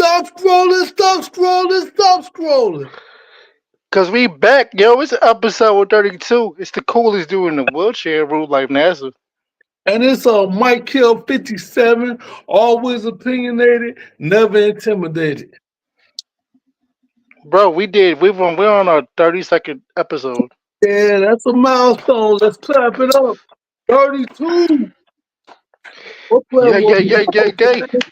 Stop scrolling, stop scrolling, stop scrolling. Cause we back, yo. It's episode 32. It's the coolest dude in the wheelchair, rule like NASA. And it's a Mike Hill 57, always opinionated, never intimidated. Bro, we're on our 30-second episode. Yeah, that's a milestone. Let's clap it up. 32. What player Yeah, was yeah, yeah, yeah, yeah. it?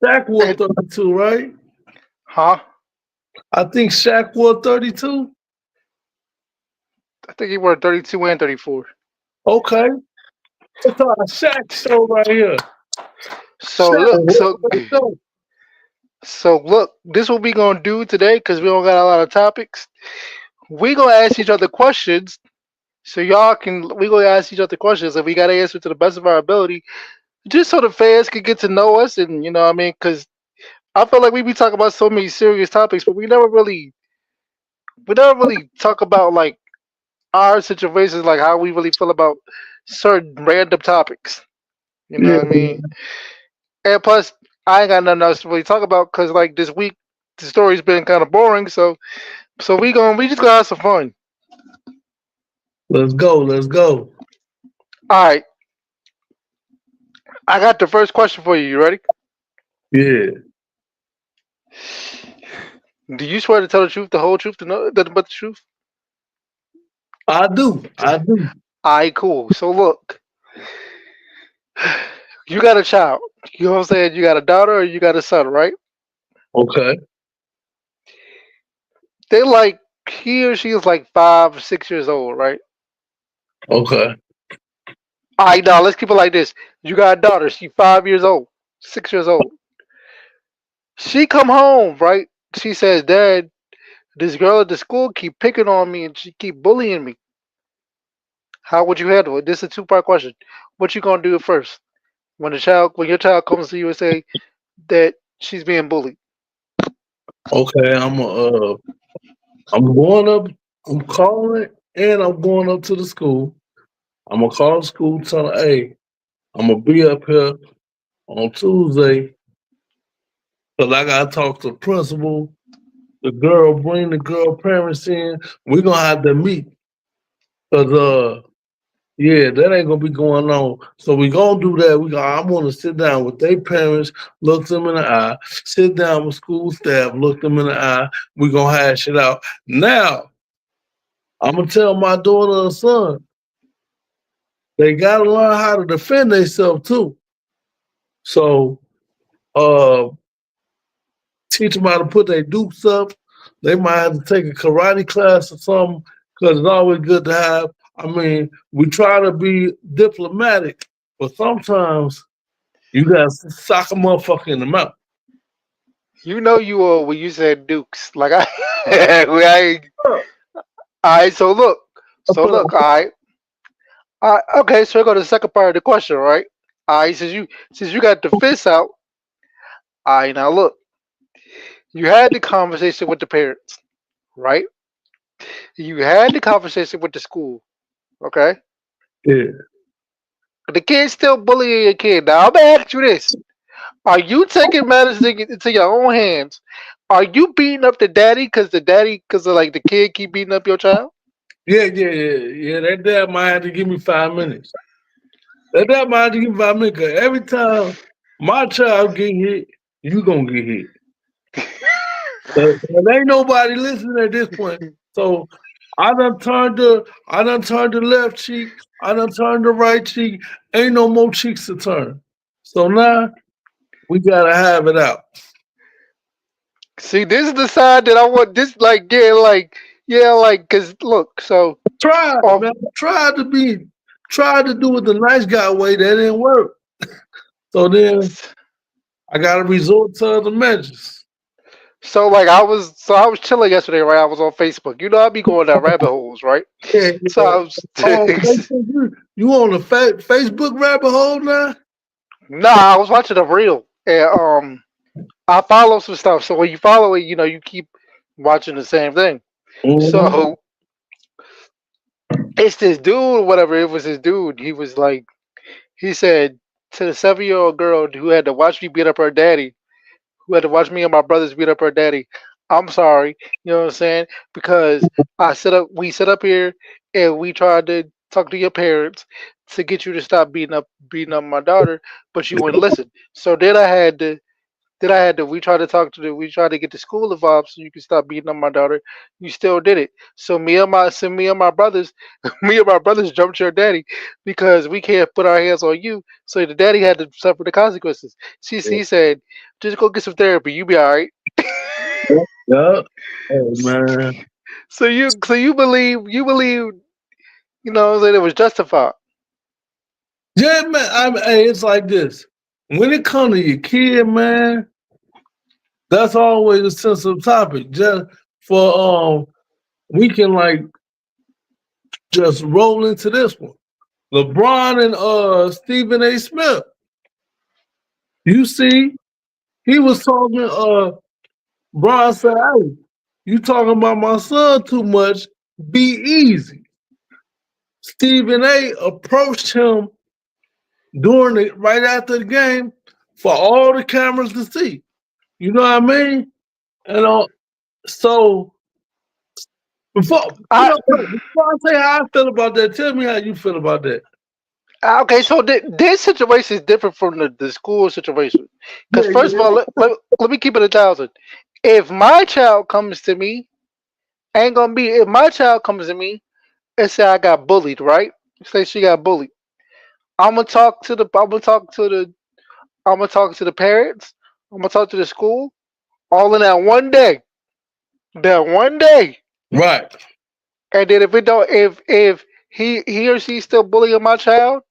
Shaq wore And, 32, right? huh? I think Shaq wore 32. I think he wore 32 and 34. Okay. It's our Shaq show right here. So Shaq, look, so welcome to the show. so look, this what we gonna do today, cause we don't got a lot of topics. We gonna ask each other questions, so we gonna ask each other questions, and we gotta answer to the best of our ability, just so the fans can get to know us, and you know what I mean, cause I feel like we be talking about so many serious topics, but we never really talk about like our situations, like how we really feel about certain random topics. You know Yeah. what I mean? And plus, I ain't got nothing else to really talk about because like this week the story's been kind of boring. So we just gonna have some fun. Let's go. Let's go. All right, I got the first question for you. You ready? Yeah. Do you swear to tell the truth, the whole truth, to know nothing but the truth? I do. I do. All right, cool. So look, you got a child. You know what I'm saying? You got a daughter or you got a son, right? Okay. They like he or she is like 5 or 6 years old, right? Okay. All right, now let's keep it like this. You got a daughter. She 5 years old, 6 years old. She come home, right? She says, "Dad, this girl at the school keep picking on me and she keep bullying me. How would you handle it?" This is a two-part question. What you gonna do first when your child comes to you and say that she's being bullied? Okay. I'm going up. I'm calling and I'm going up to the school. I'm gonna call the school, tell her, hey, I'm gonna be up here on Tuesday because I gotta talk to the principal. The girl, bring the girl parents in. We're gonna have to meet because yeah, that ain't gonna be going on. So we gonna do that. I'm gonna sit down with their parents, look them in the eye, sit down with school staff, look them in the eye. We gonna hash it out. Now I'm gonna tell my daughter and son they gotta learn how to defend themselves too. So uh teach them how to put their dukes up. They might have to take a karate class or something because it's always good to have. I mean, we try to be diplomatic, but sometimes you got to sock a motherfucker in the mouth. You know you are when you said Dukes. Like I, I all right. All right. Okay, so we go to the second part of the question, right? All right, since you got the fist out, all right, now look, you had the conversation with the parents, right? You had the conversation with the school, okay? Yeah. But the kid's still bullying your kid. Now I'm gonna ask you this: are you taking matters into your own hands? Are you beating up because of like the kid keep beating up your child? Yeah. That dad might have to give me 5 minutes. That dad might have to give me 5 minutes. 'Cause every time my child get hit, you gonna get hit. There ain't nobody listening at this point. So I done turned the left cheek, I done turned the right cheek. Ain't no more cheeks to turn. So now we gotta have it out. See, this is the side that I want. This like, cause look, so Try, um, man. Try to do it the nice guy way. That didn't work. So then I gotta resort to other measures. so I was chilling yesterday, right? I was on Facebook. You know, I be going down rabbit holes, right? So Yeah. I was, Oh, Facebook, you on the Facebook rabbit hole now? nah, I was watching a reel, and I follow some stuff. So when you follow it, you know, you keep watching the same thing. Mm-hmm. So it's this dude, whatever it was, this dude. He was like, he said to the 7-year-old girl who had to watch me beat up her daddy, who had to watch me and my brothers beat up her daddy. I'm sorry, you know what I'm saying? Because we sit up here and we tried to talk to your parents to get you to stop beating up my daughter, but you wouldn't listen. So we tried to get the school involved so you could stop beating up my daughter. You still did it. Me and my brothers, me and my brothers jumped your daddy because we can't put our hands on you. So the daddy had to suffer the consequences. He said, "Just go get some therapy. You be all right." Yeah. Hey man. So you believe you know what I'm saying, it was justified. Yeah, man. Hey, it's like this. When it comes to your kid, man, that's always a sensitive topic. Just for we can like just roll into this one. LeBron and Stephen A. Smith. You see, he was talking. Bron said, "Hey, you talking about my son too much? Be easy." Stephen A. approached him during it right after the game for all the cameras to see. You know what I mean? And so before I before I say how I feel about that, tell me how you feel about that. Okay, so this situation is different from the school situation. Because Yeah, first of all, let me keep it 1,000. If my child comes to me, ain't gonna be if my child comes to me and say I got bullied, right? Say she got bullied. I'm gonna talk to the parents. I'm gonna talk to the school. All in that one day. That one day. right. And then if it don't, if he or she still bullying my child,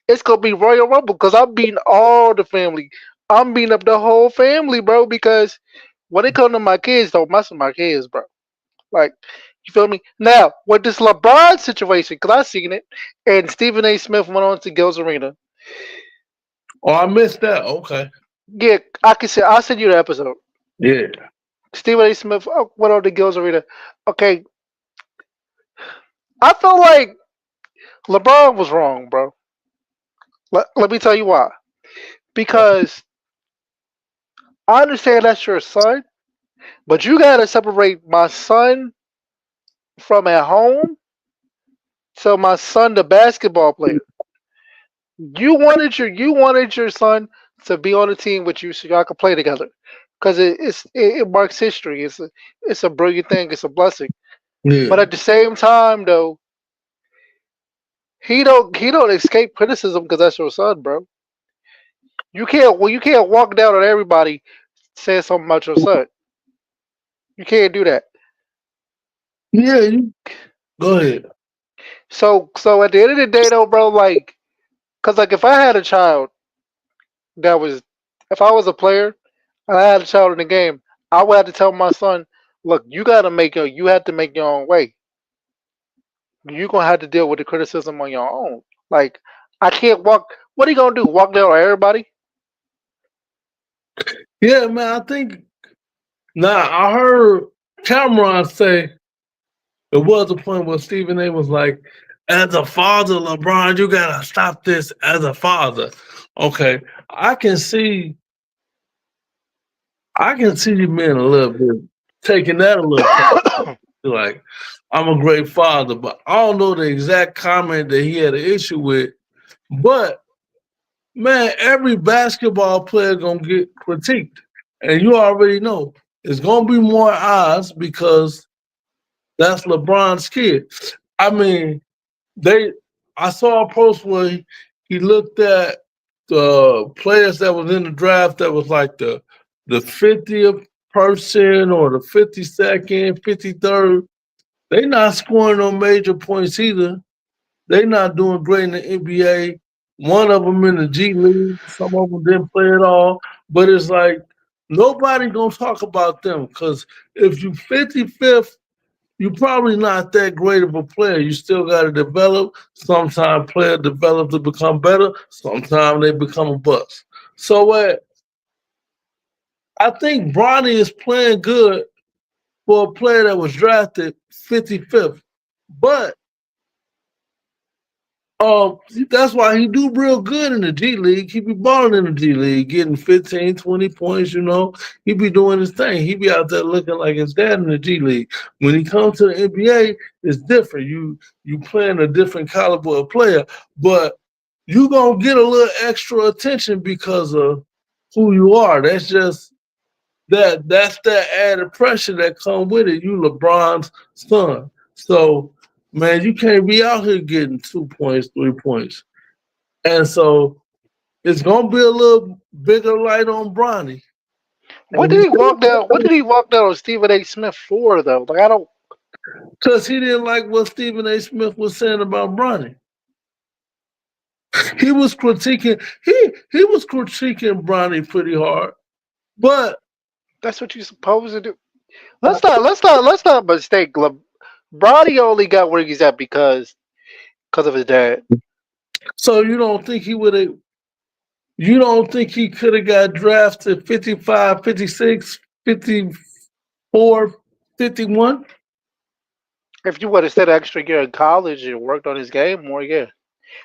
it's gonna be Royal Rumble because I'm beating all the family. I'm beating up the whole family, bro. Because when it comes to my kids, don't mess with my kids, bro. Like, you feel me? Now, with this LeBron situation, because I seen it, and Stephen A. Smith went on to Gil's Arena. Oh, I missed that. Okay. Yeah, I can say I'll send you the episode. Yeah. Stephen A. Smith went on to Gil's Arena. Okay, I feel like LeBron was wrong, bro. Let me tell you why. Because I understand that's your son, but you gotta separate my son from at home to my son, the basketball player. You wanted your son to be on the team with you so y'all could play together, because it marks history. It's a brilliant thing. It's a blessing. Yeah. But at the same time, though, he don't escape criticism because that's your son, bro. You can't walk down on everybody saying something about your son. You can't do that. Yeah, you go ahead. So at the end of the day, though, bro, like, cause like if I had a child that was, if I was a player and I had a child in the game, I would have to tell my son, look, you have to make your own way. You're gonna have to deal with the criticism on your own. Like, I can't walk. What are you gonna do? Walk down on everybody? Yeah, man, I think now I heard Cameron say there was a point where Stephen A was like, as a father, LeBron, you gotta stop this as a father. Okay. I can see you being a little bit taking that a little far. Like, I'm a great father, but I don't know the exact comment that he had an issue with. But man, every basketball player gonna get critiqued. And you already know it's gonna be more eyes because that's LeBron's kid. I mean, they I saw a post where he looked at the players that was in the draft that was like the 50th person or the 52nd, 53rd. They not scoring no major points either. They not doing great in the NBA. One of them in the G League. Some of them didn't play at all. But it's like nobody gonna talk about them because if you 55th, you're probably not that great of a player. You still got to develop. Sometimes players develop to become better. Sometimes they become a bust. So I think Bronny is playing good for a player that was drafted 55th. But That's why he do real good in the G League. He be balling in the G League, getting 15, 20 points, He be doing his thing. He be out there looking like his dad in the G League. When he comes to the NBA, it's different. You playing a different caliber of player, but you gonna get a little extra attention because of who you are. That's just that's that added pressure that come with it. You LeBron's son. So man, you can't be out here getting 2 points, 3 points. And so it's gonna be a little bigger light on Bronny. What did he walk down? What did he walk down on Stephen A. Smith for though? Like I don't. Because he didn't like what Stephen A. Smith was saying about Bronny. He was critiquing he was critiquing Bronny pretty hard. But That's what you're supposed to do. Let's not mistake. Bronny only got where he's at because of his dad. so you don't think he could have got drafted 55, 56, 54, 51? If you would have stayed an extra year in college and worked on his game more, yeah.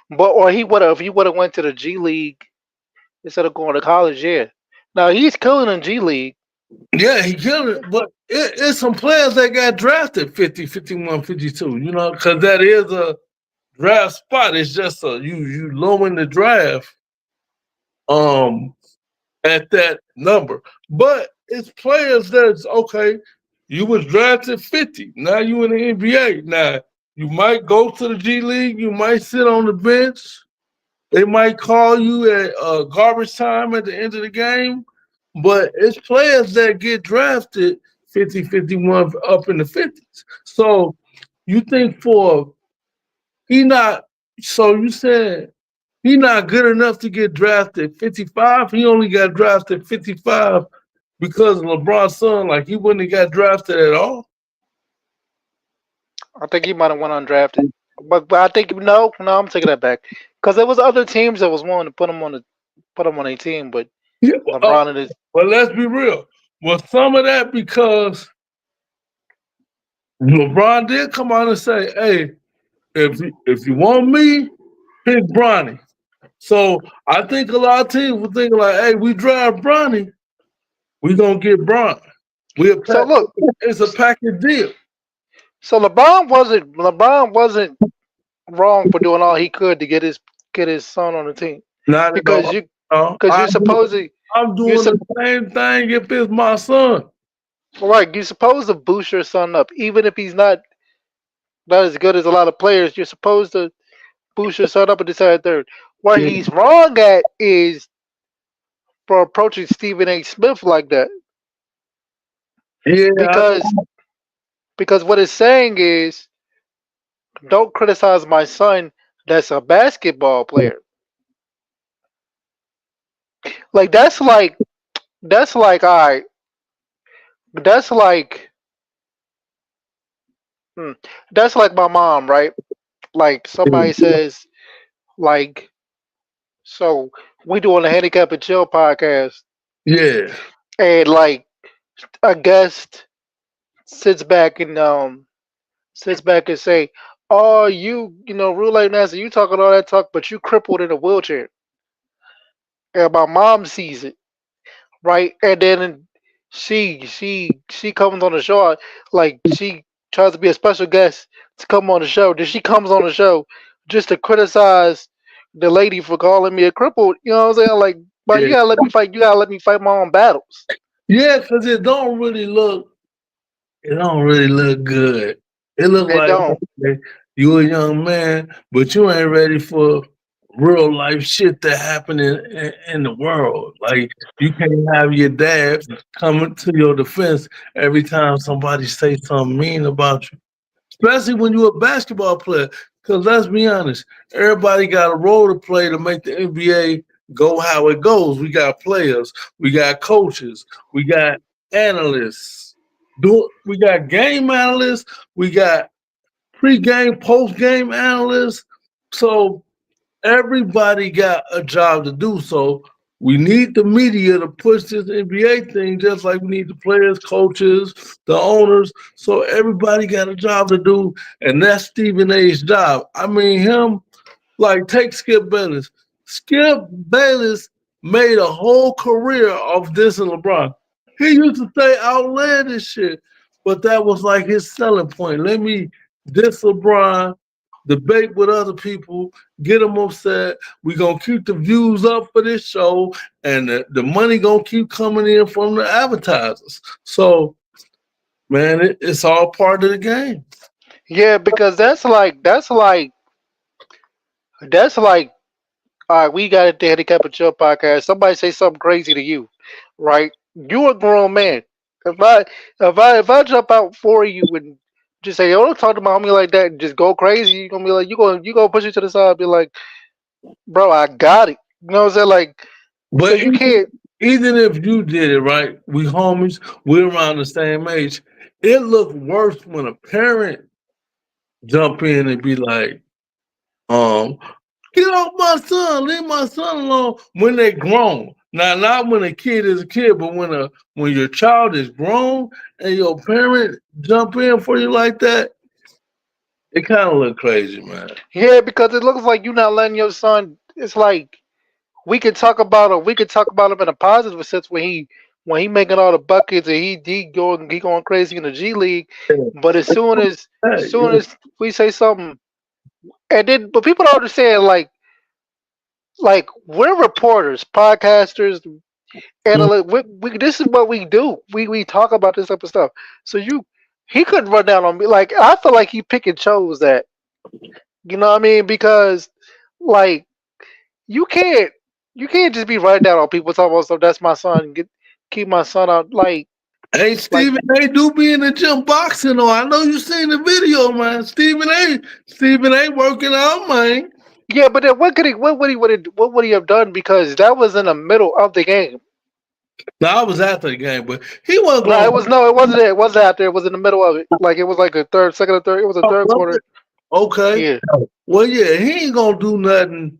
But or he would have if he would have went to the G League instead of going to college, yeah. Now he's killing in G League. Yeah, he killed it. But it's some players that got drafted 50, 51, 52, because that is a draft spot. It's just you low in the draft at that number. But it's players that's okay. You was drafted 50. Now you in the NBA. Now you might go to the G League. You might sit on the bench. They might call you at garbage time at the end of the game. But it's players that get drafted 50, 51 up in the 50s. So you think you said he not good enough to get drafted 55? He only got drafted 55 because of LeBron's son. Like he wouldn't have got drafted at all. I think he might have went undrafted. But I think no, I'm taking that back. Because there was other teams that was willing to put him on a team, but Yeah, LeBron and his but let's be real. Was some of that because LeBron did come out and say, "Hey, if you want me, pick Bronny." So I think a lot of teams were thinking like, "Hey, we draft Bronny, we gonna get Bron. so look, It's a package deal." so LeBron wasn't wrong for doing all he could to get his son on the team. Not at Because all. you No, because you're supposed I'm you're doing the same thing if it's my son. right, you're supposed to boost your son up. Even if he's not as good as a lot of players, you're supposed to boost your son up in the second third. Where Yeah, he's wrong at is for approaching Stephen A. Smith like that. yeah, Because what it's saying is don't criticize my son that's a basketball player. Like that's like all right. That's like hmm, that's like my mom, right? Like somebody says, like, so we doing a handicap and chill podcast, yeah, and like a guest sits back and say, "Oh, real life Nancy, you talking all that talk, but you crippled in a wheelchair." And my mom sees it, right? And then she comes on the show, like she tries to be a special guest to come on the show. Then she comes on the show just to criticize the lady for calling me a crippled. You know what I'm saying? Like, but you yeah, gotta let me fight. You gotta let me fight my own battles. yeah. Because it don't really look good. It look It like don't. okay, you a young man, but you ain't ready for real life shit that happen in the world. Like you can't have your dad coming to your defense every time somebody say something mean about you, especially when you're a basketball player. Because let's be honest, everybody got a role to play to make the NBA go how it goes. We got players, we got coaches, we got analysts. We got game analysts, we got pre-game, post-game analysts. So everybody got a job to do. So we need the media to push this NBA thing just like we need the players, coaches, the owners. So everybody got a job to do, and that's Stephen A's job. I mean, him. Like take Skip Bayless. Skip Bayless made a whole career of dissing LeBron. He used to say outlandish shit, but that was like his selling point. Let me diss LeBron, debate with other people, get them upset. We gonna keep the views up for this show, and the money gonna keep coming in from the advertisers. So, man, it's all part of the game. Yeah, because that's like all right, we got it the Handicap and Chill podcast. Somebody say something crazy to you, right? You a grown man. If I jump out for you and just say, "Oh, don't talk to my homie like that," and just go crazy, you're gonna be like, you gonna push it to the side, and be like, "Bro, I got it." You know what I'm saying? Like, so But you can't. even if you did it right, we homies, we're around the same age. It looked worse when a parent jump in and be like, um, get off my son, leave my son alone when they're grown. Now, not when a kid is a kid, but when your child is grown and your parent jump in for you like that, it kind of look crazy, man. Yeah, because it looks like you're not letting your son. It's like we could talk about him. We could talk about him in a positive sense when he making all the buckets and he going crazy in the G League. But as soon Yeah. as we say something, and then but people don't understand like we're reporters, podcasters, analysts. We this is what we do. We talk about this type of stuff. So he couldn't run down on me. Like I feel like he pick and chose that. You know what I mean? Because like you can't you can't just be running down on people talking about stuff. That's my son. Keep my son out. Hey, Like Stephen A. do be in the gym boxing, though. I know you seen the video, man. Stephen A. working out, man. yeah, but then what would he have done? Because that was in the middle of the game. Now I was after the game, but he wasn't No, going. it wasn't. It wasn't out there. It was in the middle of it. Like it was like a third, second, or third. It was a third quarter. Okay. Yeah. Well, yeah, he ain't gonna do nothing.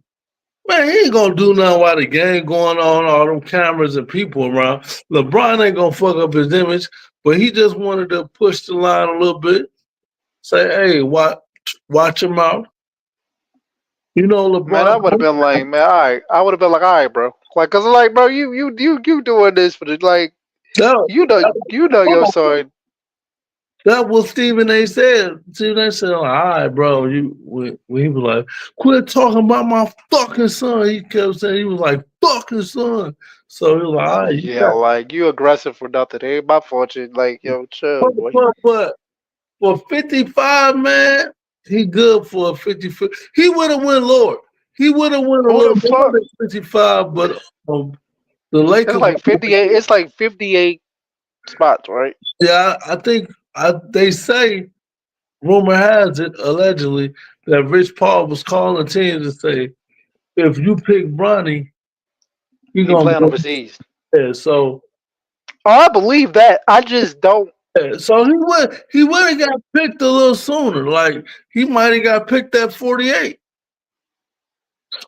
Man, he ain't gonna do nothing while the game going on, all them cameras and people around. LeBron ain't gonna fuck up his image, but he just wanted to push the line a little bit. Say, hey, watch him out. You know, Man, I would have LeBron. been like, man, all right. I would have been like, all right, bro. Like, cause like, bro, you doing this for the like, That, you know your son. That what Stephen A. said. Stephen A. said, "All right, bro." When he was like, "Quit talking about my fucking son," he kept saying he was like fucking son. So he was like, "All right, you Yeah, got." like you aggressive for nothing. It ain't my fortune. Like, yo, chill, boy. But for 55, man, he good for a 50. He would have went lower. He would have went a Who little the more fuck? than 55, but the It's Lakers. like 58. It's like 58 spots, right? Yeah, I think they say rumor has it allegedly that Rich Paul was calling teams to say, if you pick Bronny, you're He gonna playing go overseas. there. So Oh, I believe that. I just don't. so he would have got picked a little sooner. Like he might have got picked at 48.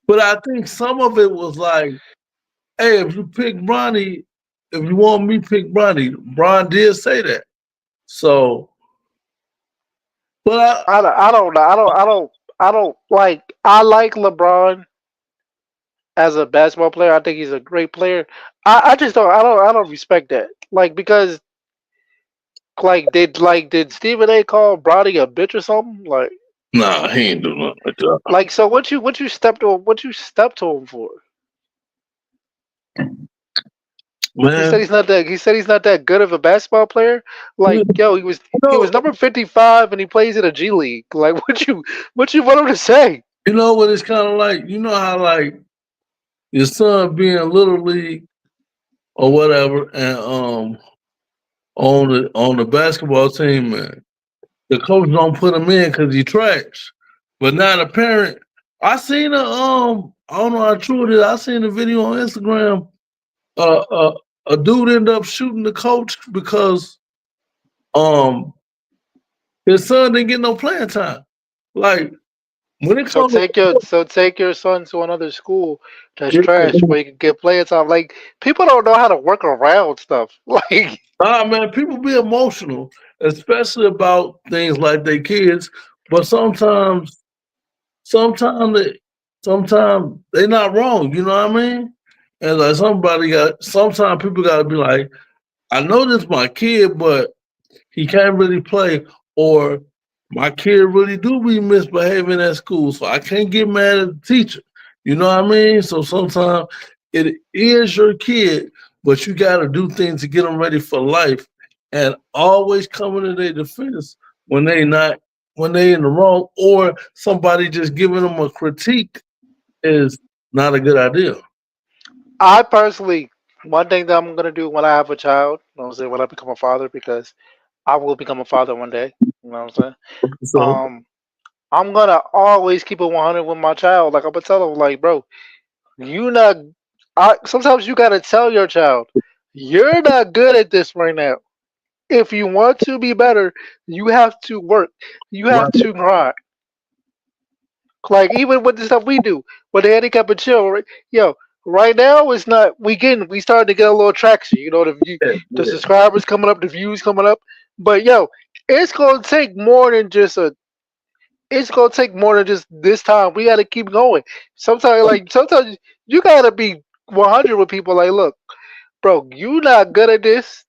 But I think some of it was like, hey, if you pick Bronny, if you want me to pick Bronny, Bron did say that. So but I don't know. I don't like. I like LeBron as a basketball player. I think he's a great player. I just don't. I don't respect that. Like because did Stephen A. call Brody a bitch or something? nah, he ain't doing nothing like that. So what you stepped to him for? He said Man, he's not that good of a basketball player. you Like yo, he was know, number 55 and he plays in a G League. Like what you want him to say? you know what it's kind of like? You know how like your son being little league or whatever, and on the basketball team, man, the coach don't put him in because he trash. But now the parent, I don't know how true it is. I seen a video on Instagram. Uh, uh, a dude ended up shooting the coach because um his son didn't get no playing time. Like when it So comes take your son to another school that's trash to where you can get playing time. Like people don't know how to work around stuff. Like man, people be emotional, especially about things like their kids. But sometimes sometimes they not wrong. You know what I mean? And like sometimes people got to be like, I know this my kid, but he can't really play, or my kid really do be misbehaving at school, so I can't get mad at the teacher. You know what I mean? So sometimes it is your kid, but you got to do things to get them ready for life, and always coming to their defense when they not when they in the wrong, or somebody just giving them a critique is not a good idea. I personally, one thing that I'm gonna do when I have a child, you know what I'm saying, when I become a father, because I will become a father one day. You know what I'm saying? So I'm gonna always keep it 100 with my child. Like I'm gonna tell them, like, bro, you not. Sometimes you gotta tell your child, you're not good at this right now. If you want to be better, you have to work. You have right, to grind. Like even with the stuff we do, with the handicap and chill, right? Yo, right now it's not. We started to get a little traction. You know, yeah, the yeah. subscribers coming up, the views coming up. But yo, it's gonna take more than just a. It's gonna take more than just this time. We gotta keep going. Sometimes you gotta be 100 with people. Like, look, bro, you not good at this,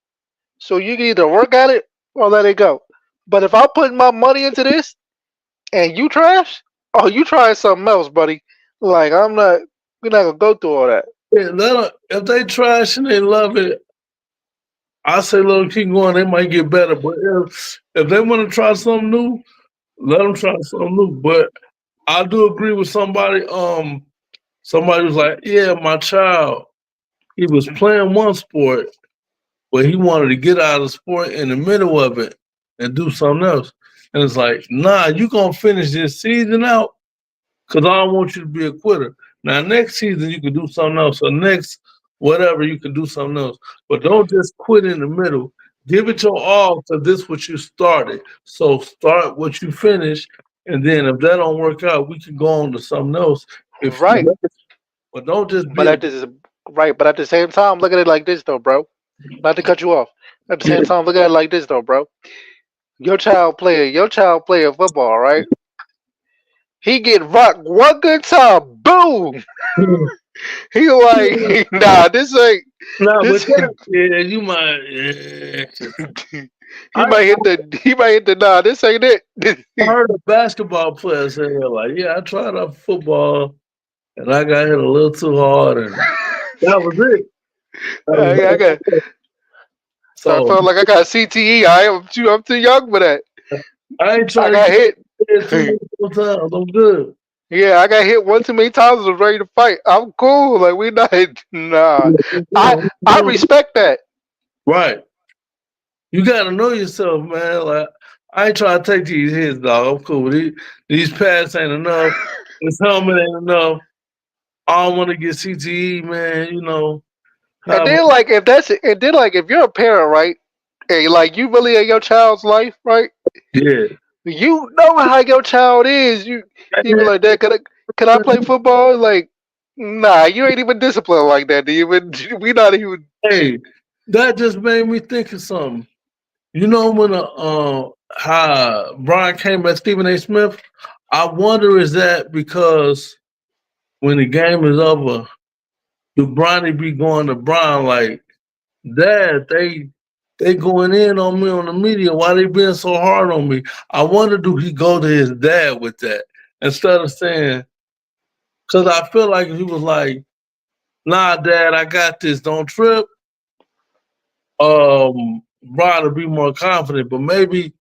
so you can either work at it or let it go. But if I put my money into this and you trash, oh, you trying something else, buddy. Like I'm not. We're not gonna go through all that. Yeah, if they trash and they love it, I say let them keep going. They might get better, but if they want to try something new, let them try something new. But I do agree with somebody. Somebody was like, "Yeah, my child, he was playing one sport, but he wanted to get out of the sport in the middle of it and do something else." And it's like, "Nah, you gonna finish this season out because I don't want you to be a quitter. Now, next season, you can do something else. Or next, whatever, you can do something else. But don't just quit in the middle. Give it your all because this is what you started. So start what you finish. And then if that don't work out, we can go on to something else. If you, Right, but don't just but be a at this right, but at the same time, look at it like this, though, bro. Not to cut you off. At the yeah. same time, look at it like this, though, bro. Your child playing football, right? He get rocked one good time, boom. He like, nah, this ain't Nah, but this. that, yeah, you might. Yeah. He I might hit the. He might hit the. Nah, this ain't it. heard a basketball player say like, "Yeah, I tried out football and I got hit a little too hard, and that was it." That I was got. it. So I So felt like I got CTE. I'm too young for that. I ain't I trying to got get hit. there too many more times. I'm good. Yeah, I got hit one too many times. I was ready to fight. I'm cool. Like we not. Nah, Yeah, I respect that. right. You gotta know yourself, man. Like I ain't trying to take these hits, dog. I'm cool. These pads ain't enough. This helmet ain't enough. I don't want to get CTE, man. You know, And have then like if that's it, and then like if you're a parent, right? And like you really in your child's life, right? yeah. You know how your child is. You be like that. Can I play football? Like, nah, you ain't even disciplined like that. Even we not even. Hey, that just made me think of something. You know when how Brian came at Stephen A. Smith? I wonder is that because when the game is over, do Bronny be going to Brian like, Dad, they going in on me on the media. Why they being so hard on me? I wonder do he go to his dad with that instead of saying, because I feel like if he was like, nah, Dad, I got this, don't trip. Brian would be more confident, but maybe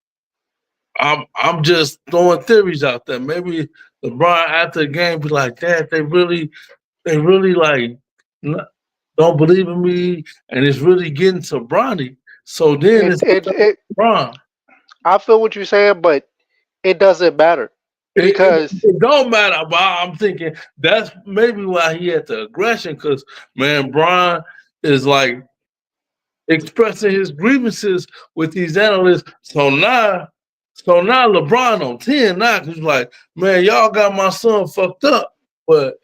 I'm just throwing theories out there. Maybe LeBron after the game be like, Dad, they really like don't believe in me, and it's really getting to Bronny. So then It, it's it it LeBron. I feel what you're saying, but it doesn't matter It, it, because it don't matter, but I'm thinking that's maybe why he had the aggression, because man, Brian is like expressing his grievances with these analysts. So now LeBron on 10 now, because like, man, y'all got my son fucked up. But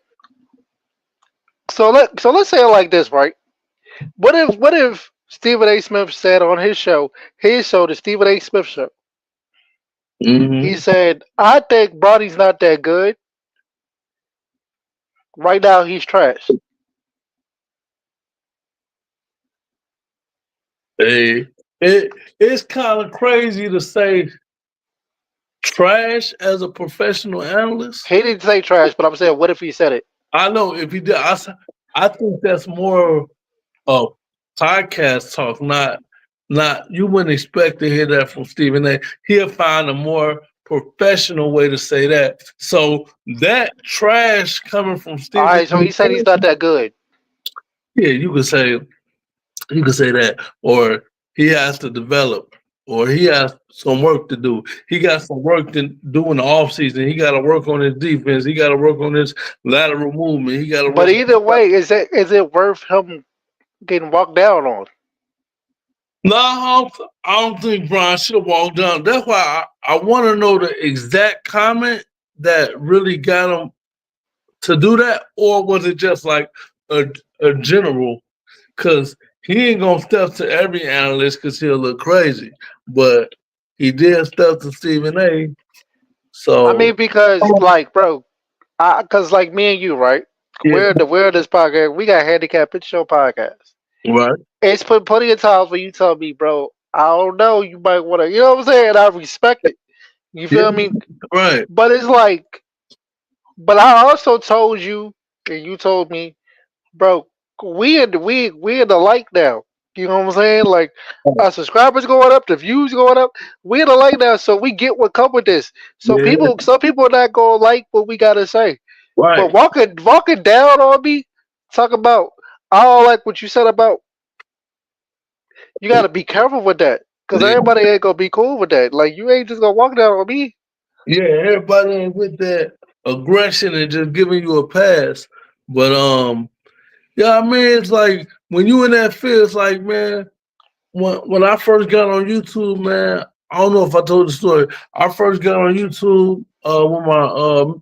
let's say it like this, right? What if Stephen A. Smith said on his show, the Stephen A. Smith show, he mhm. said, "I think Bronny's not that good, Right now, he's trash. Hey, it's kind of crazy to say trash as a professional analyst. He didn't say trash, but I'm saying, what if he said it? I know if he did, I think that's more of podcast talk, not you wouldn't expect to hear that from Stephen A. He'll find a more professional way to say that. So that trash coming from All Stephen right, so he said he's not A. that good. Yeah, you could say that, or he has to develop, or he has some work to do. He got some work to do in the off season. He got to work on his defense. He got to work on his lateral movement. He got to But work. either way, is it worth him getting walked down on? No, I don't think Brian should have walked down. That's why I want to know the exact comment that really got him to do that, or was it just like a a general? Because he ain't gonna step to every analyst because he'll look crazy, but he did step to Stephen A. I mean, So because like, bro, because like me and you, right? yeah, We're this podcast. We got handicap pitch show podcast. right, It's put plenty of times where you tell me, bro, I don't know, you might want to, you know what I'm saying? I respect it. You yeah, feel me? right, But it's like, but I also told you, and you told me, bro, we in the like now. You know what I'm saying? Like our subscribers going up, the views going up. We in the like now, so we get what come with this. So yeah, some people are not gonna like what we gotta say. But right. walking down on me, talk about I don't like what you said about. You gotta be careful with that, cause Yeah, everybody ain't gonna be cool with that. Like you ain't just gonna walk down on me. yeah, everybody ain't with that aggression and just giving you a pass. But yeah, I mean, it's like when you in that field, it's like, man, when I first got on YouTube, man, I don't know if I told the story. I first got on YouTube with my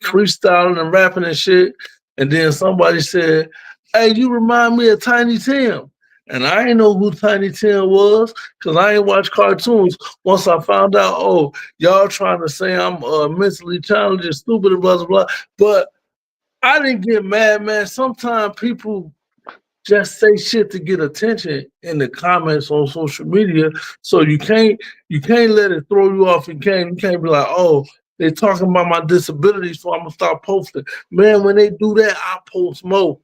freestyling and rapping and shit, and then somebody said, "Hey, you remind me of Tiny Tim." And I didn't know who Tiny Tim was because I ain't watch cartoons. Once I found out, oh, y'all trying to say I'm mentally challenged and stupid and blah blah blah. But I didn't get mad, man. Sometimes people just say shit to get attention in the comments on social media. So you can't let it throw you off. You can't be like, oh, they talking about my disability, so I'm gonna start posting. Man, when they do that, I post more.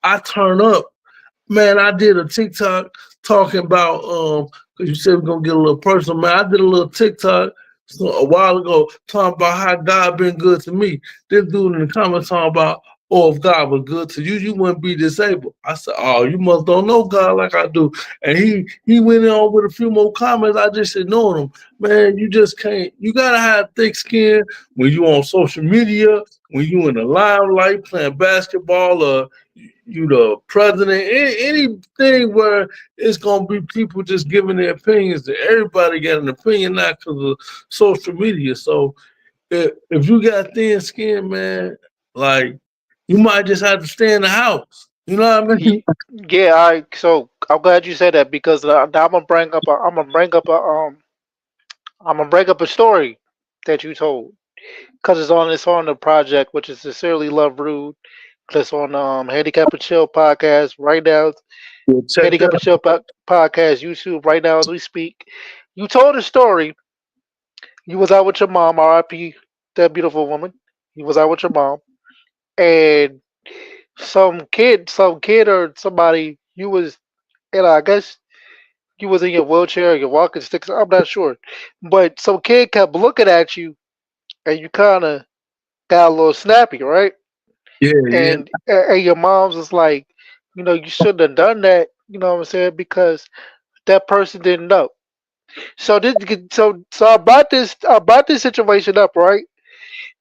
I turn up. Man, I did a TikTok talking about because you said we're gonna get a little personal. Man, I did a little TikTok a while ago talking about how God been good to me. This dude in the comments talking about, oh, if God was good to you, you wouldn't be disabled. I said, oh, you must don't know God like I do. And he went on with a few more comments. I just ignored him. Man, you just can't. You gotta have thick skin when you on social media, when you in the limelight playing basketball, or you the president, anything where it's gonna be people just giving their opinions. That everybody got an opinion now because of social media. So if you got thin skin, man, like you might just have to stay in the house. You know what I Y- mean? Yeah, so I'm glad you said that because now I'm gonna bring up a story that you told because it's on the project which is sincerely love rude. It's on Handicap and Chill podcast right now. Yeah, check Handicap and that. Chill podcast YouTube right now as we speak. You told a story. You was out with your mom, R.I.P. That beautiful woman. You was out with your mom, and some kid or somebody. You was, I guess you was in your wheelchair, or your walking sticks. I'm not sure, but some kid kept looking at you, and you kind of got a little snappy, right? Yeah, yeah, And your mom's was like, you shouldn't have done that. You know what I'm saying? Because that person didn't know. So I brought this situation up, right?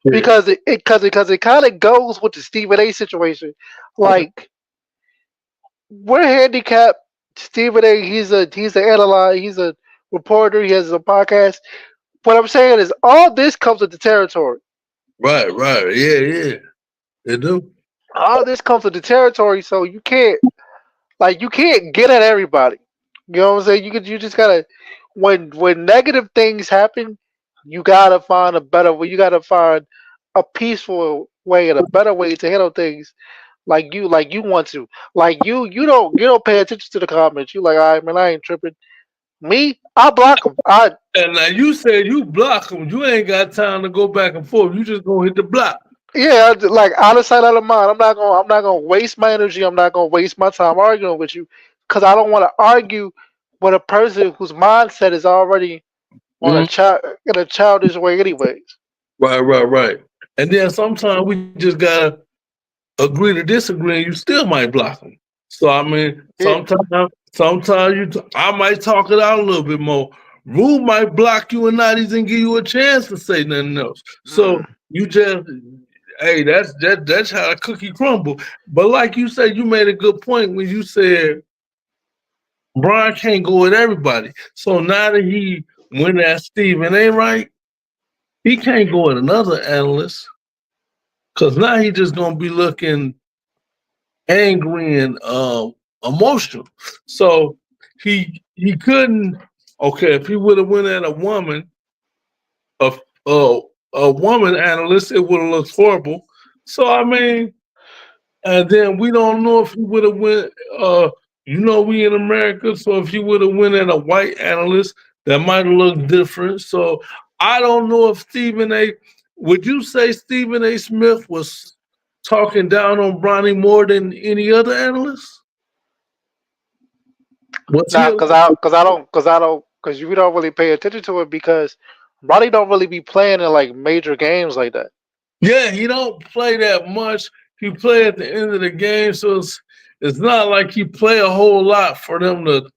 yeah. Because it kind of goes with the Stephen A. situation. Like we're handicapped. Stephen A. He's an analyst. He's a reporter. He has a podcast. What I'm saying is all this comes with the territory. Right, right. Yeah, yeah. They do. All this comes with the territory. So you can't get at everybody. You know what I'm saying? You just gotta when negative things happen, you gotta find a better way. You gotta find a peaceful way and a better way to handle things like you want to. Like you don't pay attention to the comments. You like, all right, man, I ain't tripping. Me, I block them. I And now you said you block them. You ain't got time to go back and forth. You just gonna hit the block. Yeah, like out of sight, out of mind. I'm not gonna waste my energy. I'm not gonna waste my time arguing with you because I don't want to argue with a person whose mindset is already on a Mhm. child in a childish way, anyways. Right, right, right. And then sometimes we just gotta agree to disagree, and you still might block them. So I mean, Yeah. sometimes I might talk it out a little bit more. Rule might block you and not even give you a chance to say nothing else. So Mm. you just, hey, that's how the cookie crumble. But like you said, you made a good point when you said Brian can't go with everybody. So now that he went at Stephen A. Right, he can't go with another analyst because now he just gonna be looking angry and emotional. So he couldn't. Okay, if he would have went at a a, a woman analyst, it would have looked horrible. So I mean, and then we don't know if he would have went. We in America, so if he would have went at a white analyst, that might have looked different. So I don't know if Stephen A. Would you say Stephen A. Smith was talking down on Bronny more than any other analyst? Was he? Nah, cause you don't really pay attention to it because Roddy don't really be playing in like major games like that. Yeah, he don't play that much. He play at the end of the game, so it's not like he play a whole lot for them to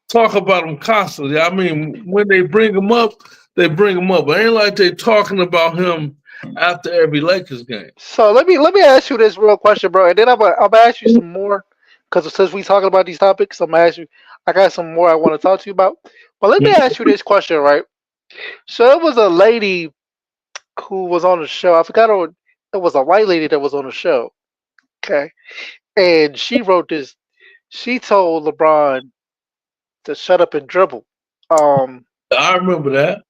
talk about him constantly. I mean, when they bring him up, they bring him up. But it ain't like they talking about him after every Lakers game. So let me ask you this real question, bro, and then I'm gonna ask you some more because since we talking about these topics, I'm gonna ask you. I got some more I want to talk to you about. But let me ask you this question, right? So it was a lady who was on the show. I forgot her. It was a white lady that was on the show. Okay, and she wrote this. She told LeBron to shut up and dribble. Um, I remember that.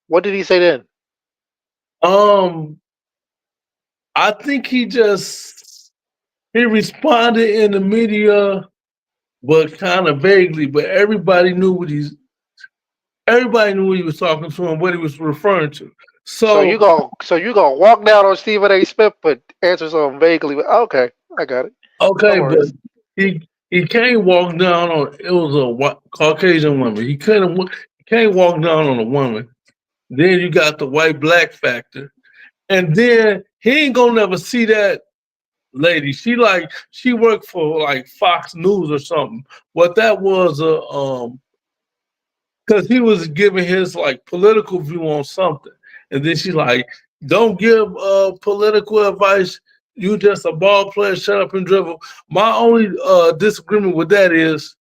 what did he say then? Um, I think he responded in the media, but kind of vaguely. But everybody knew what he was talking to and what he was referring to. So So you gonna walk down on Stephen A. Smith, but answer something vaguely. Okay, I got it. No okay, but worries. he can't walk down on. It was a Caucasian woman. He can't walk down on a woman. Then you got the white black factor, and then he ain't gonna never see that lady. She worked for like Fox News or something. What that was because he was giving his like political view on something, and then she's like, "Don't give political advice. You just a ball player. Shut up and dribble." My only disagreement with that is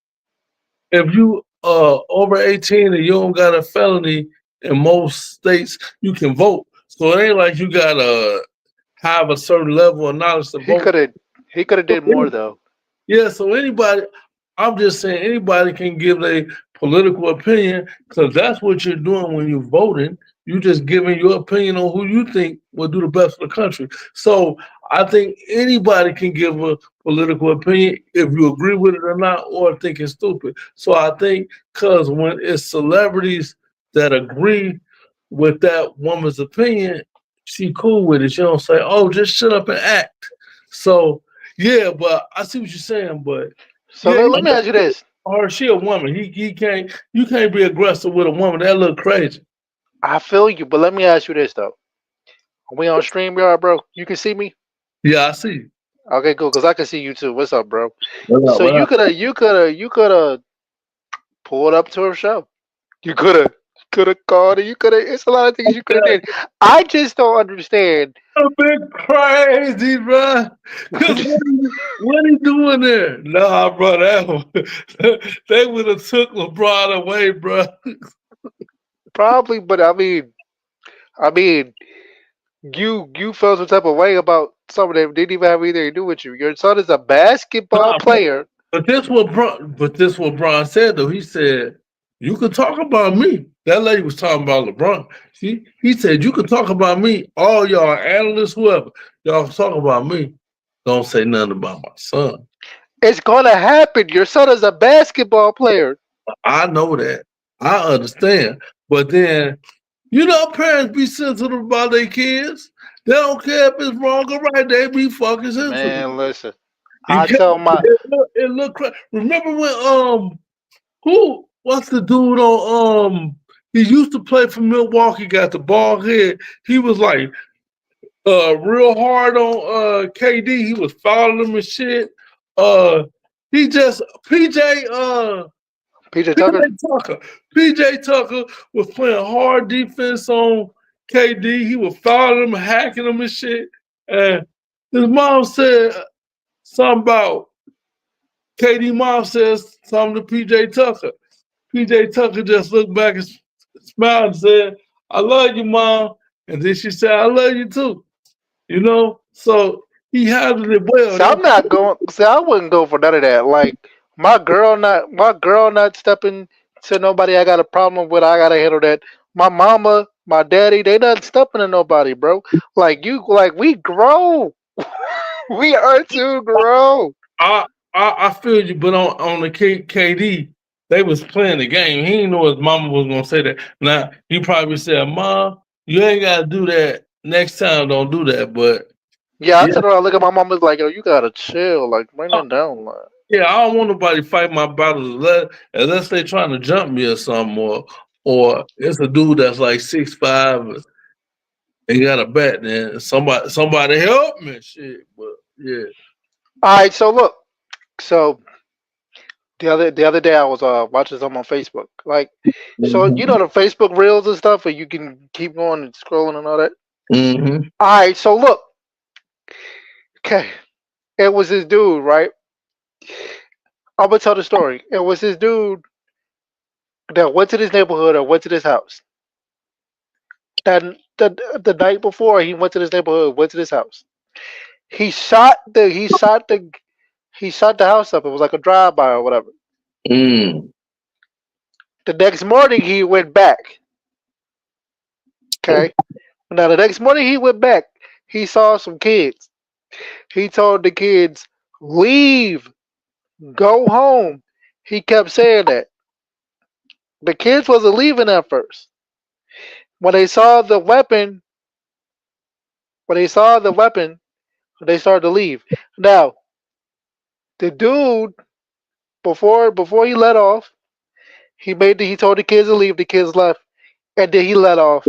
if you over 18 and you don't got a felony in most states, you can vote. So it ain't like you gotta have a certain level of knowledge to He vote. could have he could have So did more though. yeah, so I'm just saying anybody can give a political opinion because that's what you're doing when you're voting. You're just giving your opinion on who you think will do the best for the country. So I think anybody can give a political opinion if you agree with it or not, or think it's stupid. So I think because when it's celebrities that agree with that woman's opinion, she cool with it. She don't say, "Oh, just shut up and act." So yeah, but I see what you're saying. But So yeah, let me ask you this. or she a woman. He can't. You can't be aggressive with a woman. That look crazy. I feel you, but let me ask you this though. Are we on StreamYard, bro? You can see me? Yeah, I see. Okay, cool, because I can see you too. What's up, bro? What up? So What up? you could have pulled up to her show. You could have called her. You could have. It's a lot of things you could have did. I just don't understand. A bit crazy, bro. Cause what he doing there? Nah, bro, that one, they would have took LeBron away, bro. Probably, but I mean, you felt some type of way about some of them didn't even have anything to do with you. Your son is a basketball Nah, player. but this what Bron said though. He said You could talk about me. That lady was talking about LeBron. He said you could talk about me. All y'all analysts, whoever, y'all talk about me. Don't say nothing about my son. It's gonna happen. Your son is a basketball player. I know that. I understand. But then, you know, parents be sensitive about their kids. They don't care if it's wrong or right. They be fucking sensitive. Man, listen. You I can't. tell my It look remember when who what's the dude on he used to play for Milwaukee, got the bald head. He was like real hard on KD. He was fouling him and shit. Uh he just PJ PJ Tucker. Tucker. PJ Tucker was playing hard defense on KD. He was fouling him, hacking him and shit. And his mom said something about KD mom says something to PJ Tucker. PJ Tucker just looked back and smiled and said, I love you, mom. And then she said, I love you too. You know? So he handled it well. See, I'm not going. See, I wouldn't go for none of that. Like my girl not stepping to nobody. I got a problem with. I gotta handle that. My mama, my daddy, they not stepping to nobody, bro. Like you, like we grow. We are too grown. I, I feel you, but on the KD, they was playing the game. He didn't know his mama was gonna say that. Now he probably said, Mom, you ain't gotta do that. Next time don't do that. But Yeah, I yeah, turned around, look at my mom, is like, yo, you gotta chill, like bring uh, it down, like. yeah, I don't want nobody fight my battles unless they trying to jump me or something, or it's a dude that's like 6'5" and got a bat, then somebody help me, shit. But yeah. All right, so look, so the other day I was watching something on Facebook, like, so you know Hmm. the Facebook Reels and stuff, where you can keep going and scrolling and all that. Hmm. All right, so look, okay, it was this dude, right? I'm gonna tell the story. It was this dude that went to this neighborhood or went to this house. That the night before he went to this neighborhood, went to this house. He shot the he shot the he shot the house up. It was like a drive by or whatever. Mm. The next morning he went back. Okay. Now the next morning he went back. He saw some kids. He told the kids, "Leave, go home." He kept saying that. The kids wasn't leaving at first. When they saw the weapon, when they saw the weapon, they started to leave. Now the dude, before he let off, he told the kids to leave. The kids left, and then he let off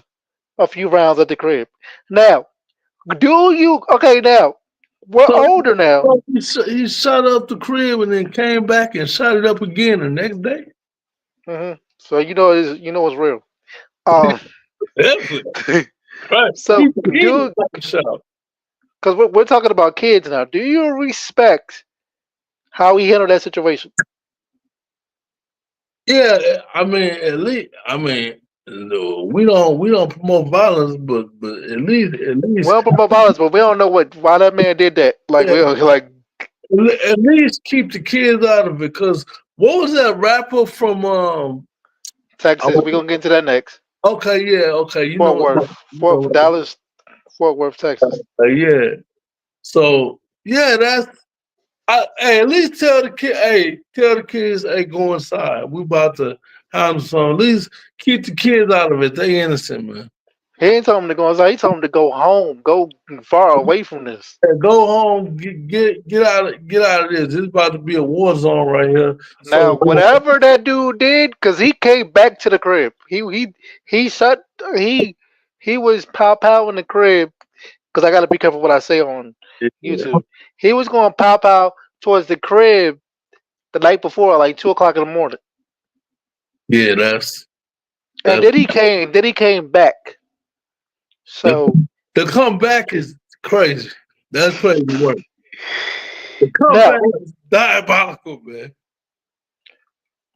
a few rounds at the crib. Now, do you okay? Now we're So, older now. so he shot up the crib and then came back and shot it up again the next day. So you know it's real. Um, Definitely. Right. He, so he was dude, like a shot. because we're talking about kids now. Do you respect how he handled that situation? Yeah, I mean, at least I mean, no, we don't promote violence, but at least We don't promote violence, but we don't know why that man did that. Like yeah, we don't like at least keep the kids out of it. Cause what was that rapper from I Texas. We're wa- gonna get into that next. okay, yeah, okay, Fort Worth, you know Fort Dallas, Fort Worth, Texas. yeah. So yeah, hey, at least tell the kids, hey, go inside. We about to handle something. At least keep the kids out of it. They innocent, man. He ain't told him to go inside. He told him to go home, go far away from this. Hey, go home, get out of this. This is about to be a war zone right here. Now, So whatever that dude did, cause he came back to the crib. He shut he he was pow pow in the crib. Cause I gotta be careful what I say on yeah, YouTube. He was going pow pow towards the crib the night before, like 2 o'clock in the morning, yeah, and that's then he came back. the So the comeback is crazy. That's crazy work. The comeback now, is diabolical, man.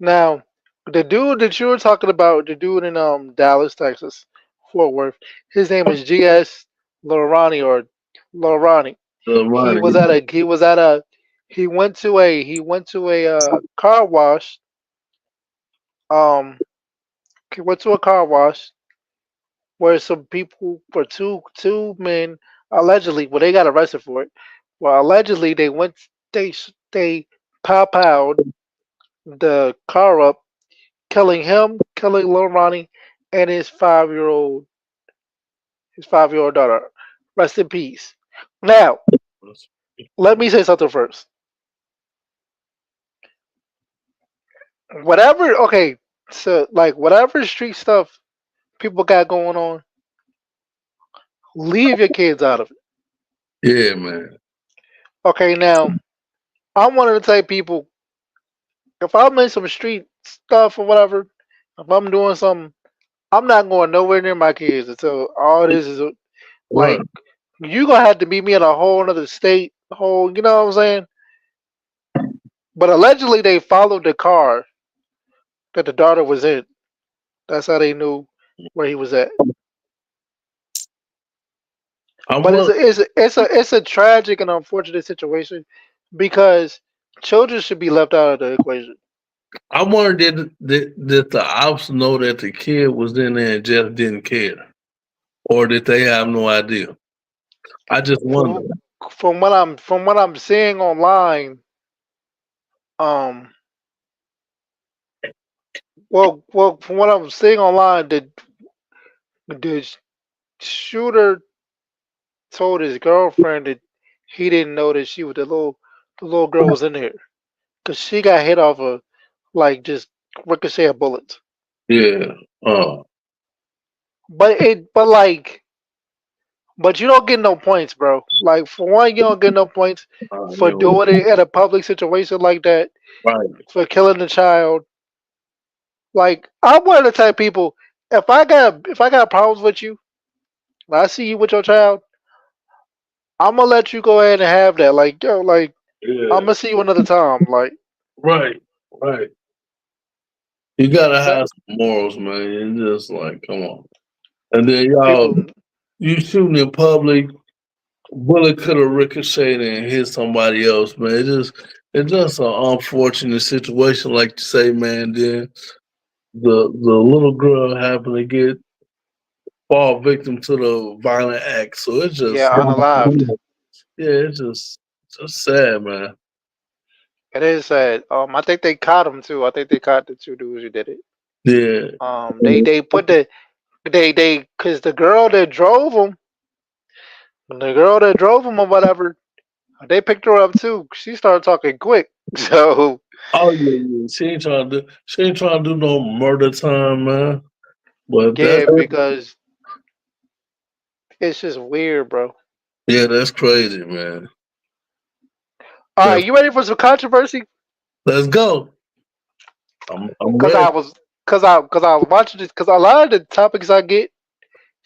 now, the dude that you were talking about, the dude in Dallas, Texas, Fort Worth, his name is G.S. Lorani or Lorani. He Ronnie. was at a he was at a he went to a car wash Um, went to a car wash where some people, were two men, allegedly, well, they got arrested for it. Well, allegedly, they pow the car up, killing him, killing Lil Ronnie, and his 5-year old daughter. Rest in peace. Now, let me say something first. Whatever, okay, so like whatever street stuff people got going on, leave your kids out of it. Yeah, man. Okay, now I'm one of the type people. If I'm in some street stuff or whatever, if I'm doing something, I'm not going nowhere near my kids until all this is Right. like you gonna have to meet me in a whole other state, whole, you know what I'm saying? But allegedly they followed the car that the daughter was in. That's how they knew where he was at. I But want. it's a tragic and unfortunate situation because children should be left out of the equation. I wonder did the ops know that the kid was in there and just didn't care, or did they have no idea? I just wonder. From from what I'm seeing online, um, well, from what I'm seeing online, the shooter told his girlfriend that he didn't know that the little girl was in there because she got hit off a like just ricochet of bullets. Yeah. But you don't get no points, bro. Like for one, you don't get no points for Yeah. doing it at a public situation like that, Right. for killing the child. Like I'm one of the type of people. If I got problems with you, and I see you with your child, I'm gonna let you go ahead and have that. Like yo, like I'm Yeah. gonna see you another time. Like Right. Right. You gotta that have some morals, man. It's just like, come on. And then y'all, people. you shooting in public, bullet could have ricocheted and hit somebody else, man. It's just an unfortunate situation, like you say, man. Then the little girl happened to fall victim to the violent act. So it's just Yeah, unalived. yeah, it's just sad, man. It is sad. I think they caught him too. I think they caught the two dudes who did it. Yeah. They put they because the girl that drove him or whatever, they picked her up too. She started talking quick, so Oh yeah, yeah. She ain't trying to do no murder time, man. But yeah, because it's just weird, bro. that's crazy, man. All right, That's, you ready for some controversy? let's go. I'm Cause ready. I was, cause I was watching this. Cause a lot of the topics I get,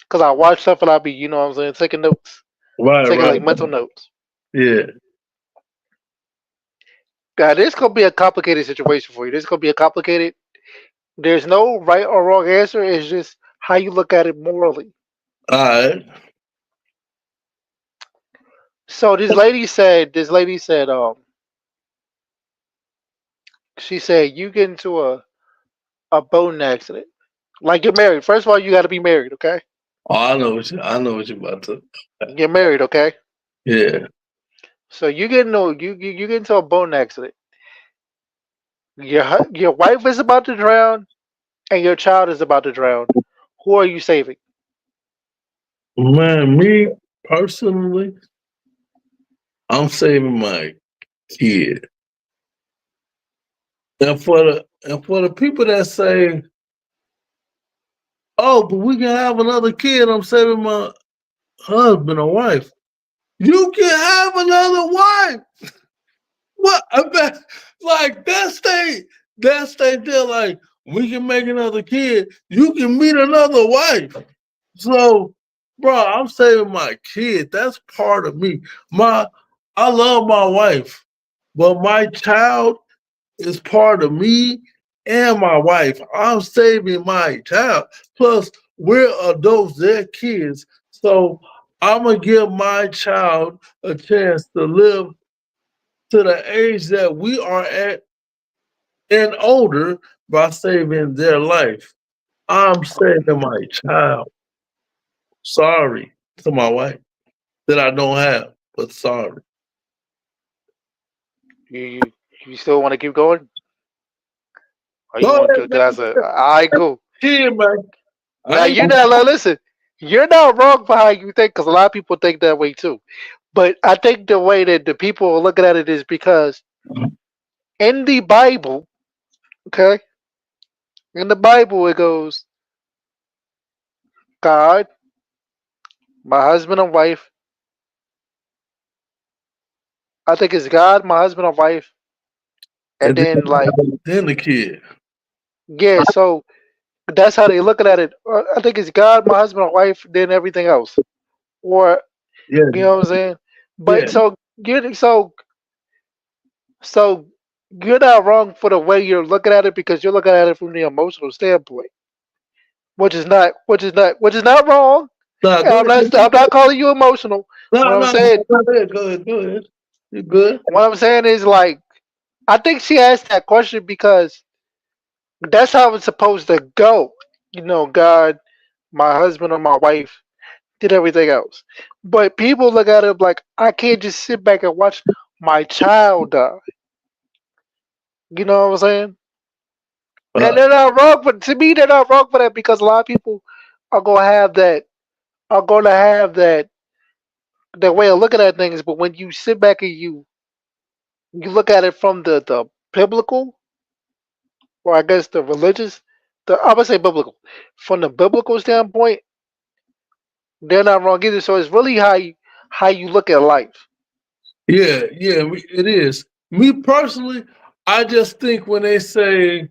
cause I watch stuff and I be, you know what I'm saying, taking notes, Right, taking right. like mental notes. Yeah. God, this gonna be a complicated situation for you. This gonna be a complicated. There's no right or wrong answer. It's just how you look at it morally. All right. So this lady said, she said you get into a boating accident. Like you're married. First of all, you got to be married, okay? Oh, I know what you about to. You're married, okay? Yeah. So you get into a boating accident. Your wife is about to drown, and your child is about to drown. Who are you saving? Man, me personally, I'm saving my kid. And for the people that say, "Oh, but we can have another kid," I'm saving my husband or wife. You can have another wife. What? Like that's they deal. Like we can make another kid. You can meet another wife. So, bro, I'm saving my kid. That's part of me. I love my wife, but my child is part of me and my wife. I'm saving my child. Plus, we're adults, they're kids. So I'm gonna give my child a chance to live to the age that we are at and older by saving their life. I'm saving my child. Sorry to my wife that I don't have, but sorry. You you still want to keep going, or you Go want ahead, to? man. Cause that's a I cool. Kid, man. Now I ain't you're gonna not. Listen, you're not wrong for how you think, because a lot of people think that way too. But I think the way that the people are looking at it is because in the Bible, okay, in the Bible it goes, God, my husband and wife. I think it's God, my husband and wife, and and then like then the kid. yeah. So that's how they looking at it. I think it's God, my husband and wife, then everything else, or Yeah, you know what I'm saying. yeah, But so you're not wrong for the way you're looking at it, because you're looking at it from the emotional standpoint, which is not wrong. nah, And go ahead. I'm not calling you emotional. What No, I'm no, saying go ahead, go ahead, go ahead. You good? what I'm saying is like I think she asked that question because that's how it's supposed to go. God, my husband or my wife did everything else. But people look at it like I can't just sit back and watch my child die. You know what I'm saying? And Uh, they're not wrong, but to me, they're not wrong for that, because a lot of people are gonna have that, are gonna have that way of looking at things. But when you sit back and you look at it from the biblical, or I guess the religious, I would say biblical, from the biblical standpoint, they're not wrong either. So it's really how you look at life. yeah, yeah, it is. Me personally, I just think when they say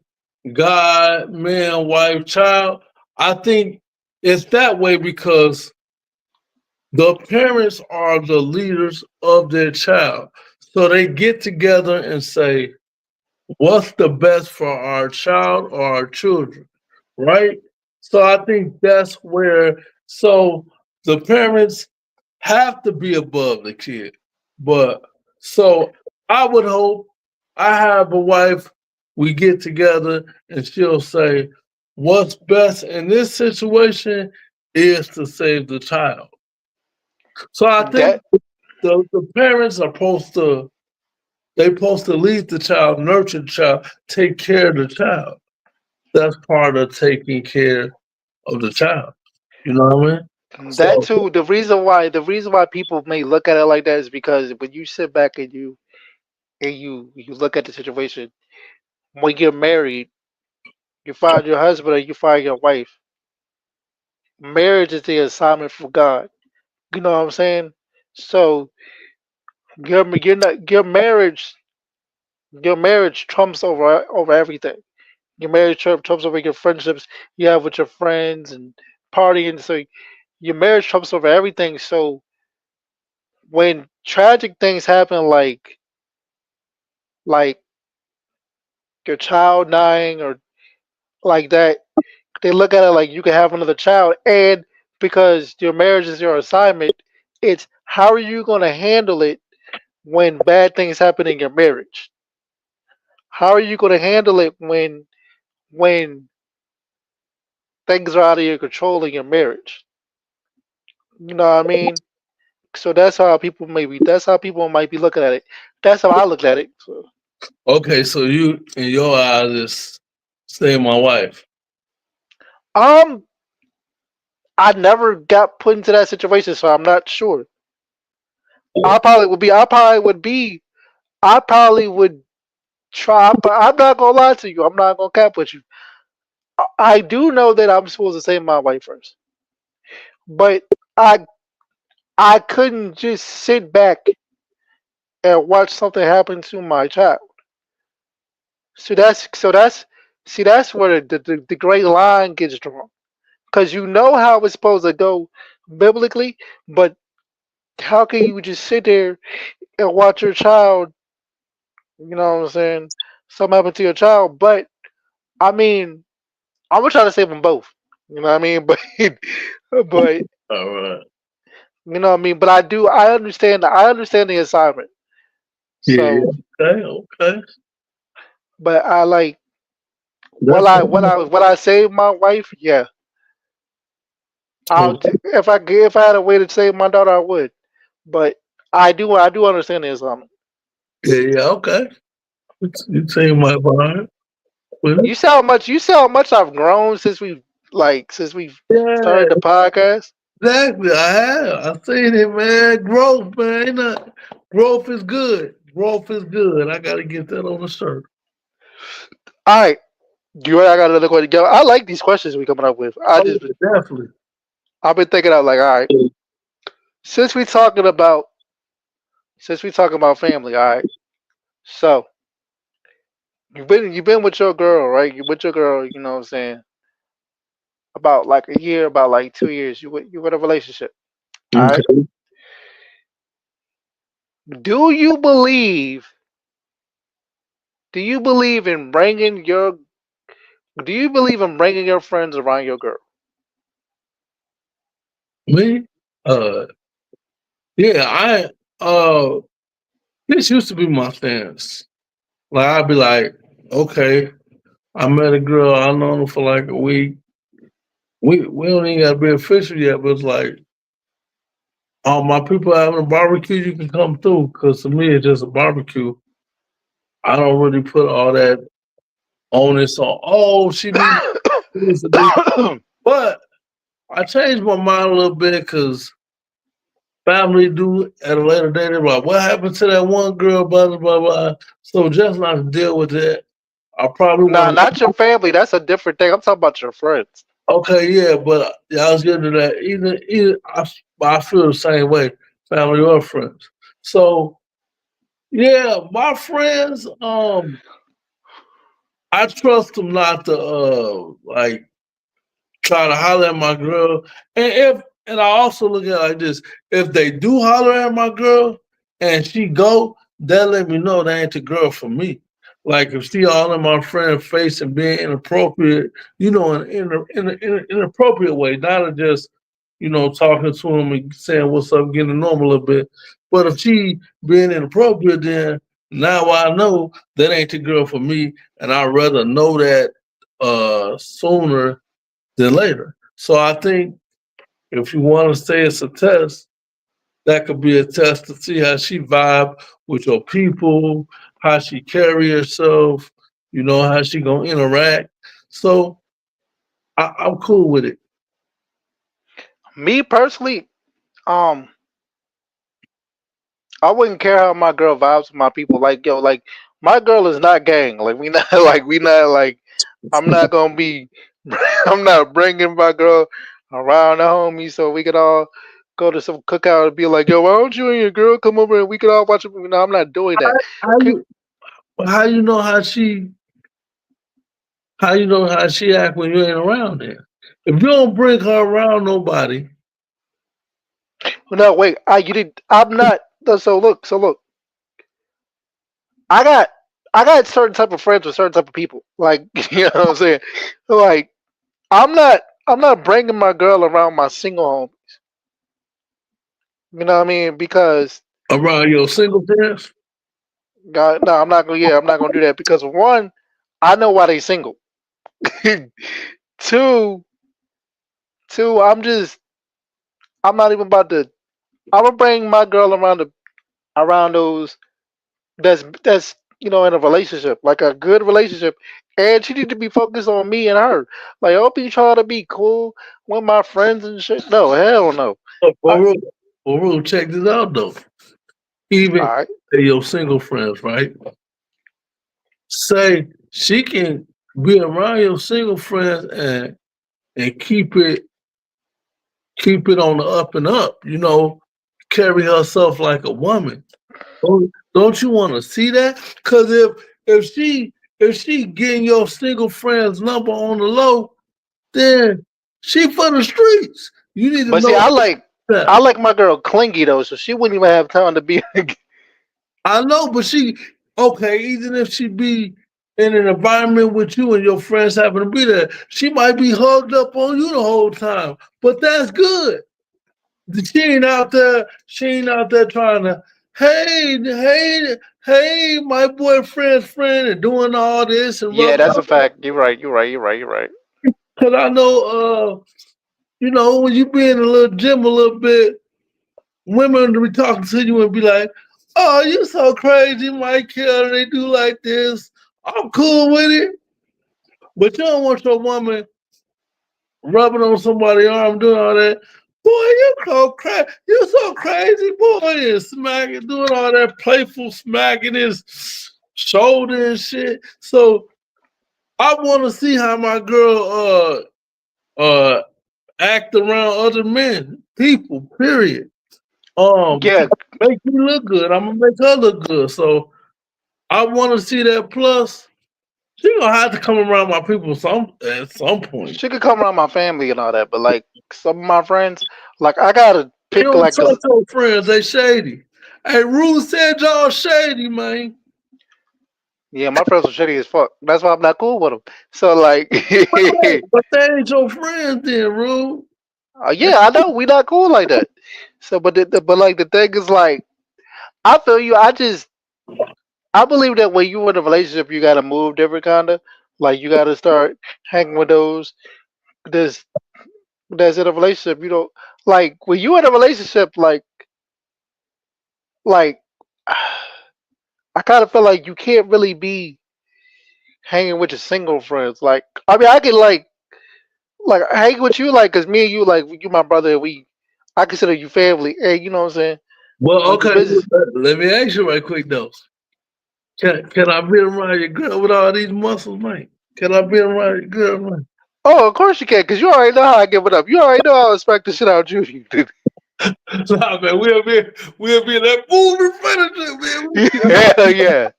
God, man, wife, child, I think it's that way because the parents are the leaders of their child. So they get together and say, what's the best for our child or our children, right? So I think that's where, so the parents have to be above the kid. But so I would hope I have a wife, we get together and she'll say, what's best in this situation is to save the child. So I think That the parents are supposed to, they're supposed to lead the child, nurture the child, take care of the child. That's part of taking care of the child. You know what I mean? that So too. The reason why people may look at it like that is because when you sit back and you look at the situation, when you're married, you find your husband or you find your wife. Marriage is the assignment from God. You know what I'm saying? So your marriage trumps over everything. Your marriage trumps over your friendships you have with your friends and partying. So your marriage trumps over everything. So when tragic things happen, like your child dying or like that, they look at it like you can have another child, and because your marriage is your assignment, it's how are you going to handle it when bad things happen in your marriage? How are you going to handle it when things are out of your control in your marriage? You know what I mean? So that's how people might be looking at it. That's how I look at it. So, okay, so you in your eyes is stay my wife. um, I never got put into that situation, so I'm not sure. I probably would try, but I'm not gonna lie to you. I'm not gonna cap with you. I do know that I'm supposed to save my wife first, but I I couldn't just sit back and watch something happen to my child. So that's see that's where the gray line gets drawn, because you know how it's supposed to go biblically, but how can you just sit there and watch your child? You know what I'm saying? Something happen to your child, but I mean, I'm gonna try to save them both. You know what I mean? But All right. you know what I mean. But I understand. I understand the assignment. Yeah. So, Okay. Okay. but I like That's Will I save my wife? Yeah. okay. If I had a way to save my daughter, I would. But I do understand this. Yeah, yeah, okay. You seem my behind with it. You see how much I've grown since we've started Yeah, the podcast. exactly. I have. I seen it, man. Growth, man. Growth is good. Growth is good. I gotta get that on the shirt. All right, I got another question. Yo, I like these questions we coming up with. Oh, yeah, definitely. I've been thinking out like, all right, since we talking about family, all right. So you've been with your girl, right? You with your girl, you know what I'm saying? About like a year, about like 2 years. You with a relationship, all right? Okay. Do you believe? Do you believe in bringing your? Do you believe in bringing your friends around your girl? Me? Uh, yeah, this used to be my stance. Like, I'd be like, okay, I met a girl, I known her for like a week. We don't even gotta be official yet, but it's like, all my people having a barbecue, you can come through. Cause to me, it's just a barbecue. I don't really put all that onus on, oh, she needs this to do. But I changed my mind a little bit because family do at a later date. They're like, what happened to that one girl, blah, blah, blah, blah. So just not to deal with that, I probably Nah, want not your family. That's a different thing. I'm talking about your friends. okay, yeah, but yeah, I was getting to that. I feel the same way, family or friends. So yeah, my friends, I trust them not to like try to holler at my girl. And I also look at it like this: if they do holler at my girl and she go, that let me know that ain't the girl for me. Like if she all in my friend face and being inappropriate, in an inappropriate way, not just talking to him and saying what's up, getting to know him a little bit. But if she being inappropriate, then now I know that ain't the girl for me, and I'd rather know that sooner than later. So I think if you want to say it's a test, that could be a test to see how she vibe with your people, how she carry herself, how she gonna interact. So I'm cool with it. Me personally, um, I wouldn't care how my girl vibes with my people. Like yo, like my girl is not gang. Like we not we not like. I'm not gonna be. I'm not bringing my girl around the homies so we could all go to some cookout and be like, yo, why don't you and your girl come over and we could all watch a movie? No, I'm not doing that. How you how you know how she act when you ain't around there? If you don't bring her around nobody, No, wait. You did. I'm not. So look. So look. I got. I got certain type of friends with certain type of people. Like you know what I'm saying. Like I'm not. I'm not bringing my girl around my single home. You know what I mean? Because around your single parents, God, no, I'm not gonna. Yeah, I'm not gonna do that because one, I know why they single. two, two, I'm not even about to. I'm gonna bring my girl around those that's in a relationship, like a good relationship, and she need to be focused on me and her. Like, I'll be trying to be cool with my friends and shit. No, hell no. I, for real, check this out though. all Even right, your single friends, right? Say she can be around your single friends and keep it on the up and up, carry herself like a woman. Don't you want to see that? Cause if she getting your single friend's number on the low, then she for the streets. You need to but see, know that. I like my girl clingy though, so she wouldn't even have time to be. I know, but okay, even if she be in an environment with you and your friends happen to be there, she might be hugged up on you the whole time. But that's good. She ain't out there trying to, hey, hey, my boyfriend's friend, and doing all this and Yeah, rubbing. that's a fact. You're right. You're right. You're right. You're right. Cause I know, when you be in a little gym a little bit, women will be talking to you and be like, "Oh, you so crazy, Michael. They do like this. I'm cool with it." But you don't want your woman rubbing on somebody's arm, doing all that. Boy, you so crazy, boy, and smacking, doing all that playful smacking his shoulder and shit. So I want to see how my girl act around other men, people. Period. Yeah, Make me look good. I'm gonna make her look good. So I want to see that. Plus, she gonna have to come around my people at some point. she could come around my family and all that, but like some of my friends, like I gotta You pick don't like a trust your friends. They shady. Hey, Ruth said y'all shady, man. yeah. My friends are shitty as fuck. That's why I'm not cool with them. So like, But they ain't your friends then, Ruth. yeah, I know we not cool like that. So, but like the thing is like, I feel you. I believe that when you in a relationship, you gotta move different kinda. Like you gotta start hanging with those that's that's in a relationship. You know, like when you in a relationship, like I kind of feel like you can't really be hanging with your single friends. Like I mean, I can like hang with you, like, cause me and you, like, you my brother, and I consider you family. Hey, you know what I'm saying? Well, We do okay. business. Let me ask you right quick though. Can I be around your girl with all these muscles, man? Can I be around your girl, man? Oh, of course you can, cause you already know how I give it up. You already know how I respect the shit out of you. Nah, man, we'll be in that movie furniture, man. Hell yeah,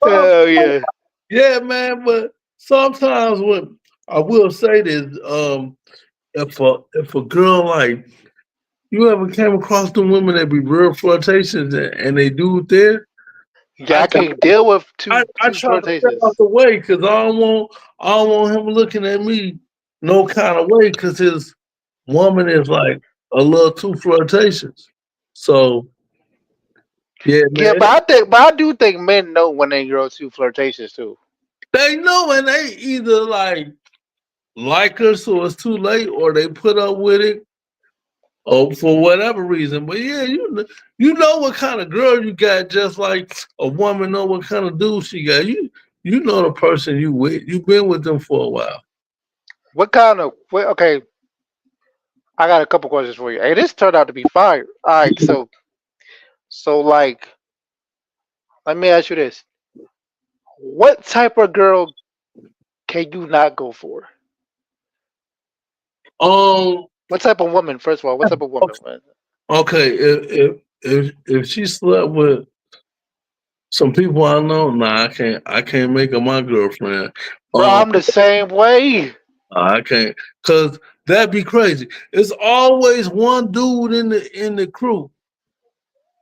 hell yeah. Yeah, man. But sometimes what I will say is, if a girl like you ever came across them women that be real flirtations and they do it there, Yeah, I I try, can't deal with I, I two try to stay flirtations. out the way because I don't want him looking at me no kind of way because his woman is like a little too flirtatious. So yeah, Yeah, man, but I do think men know when they grow too flirtatious too. they know and they either like her so it's too late or they put up with it or for whatever reason. But yeah, you know what kind of girl you got, just like a woman know what kind of dude she got. You know the person you with. You've been with them for a while. What kind of okay? I got a couple questions for you. Hey, this turned out to be fire. All right, so like, let me ask you this: what type of girl can you not go for? Um. What type of woman? First of all, what type of woman? Okay. If she slept with some people I know, nah, I can't make her my girlfriend. Bro, Um. I'm the same way. I can't, cause that'd be crazy. It's always one dude in the crew.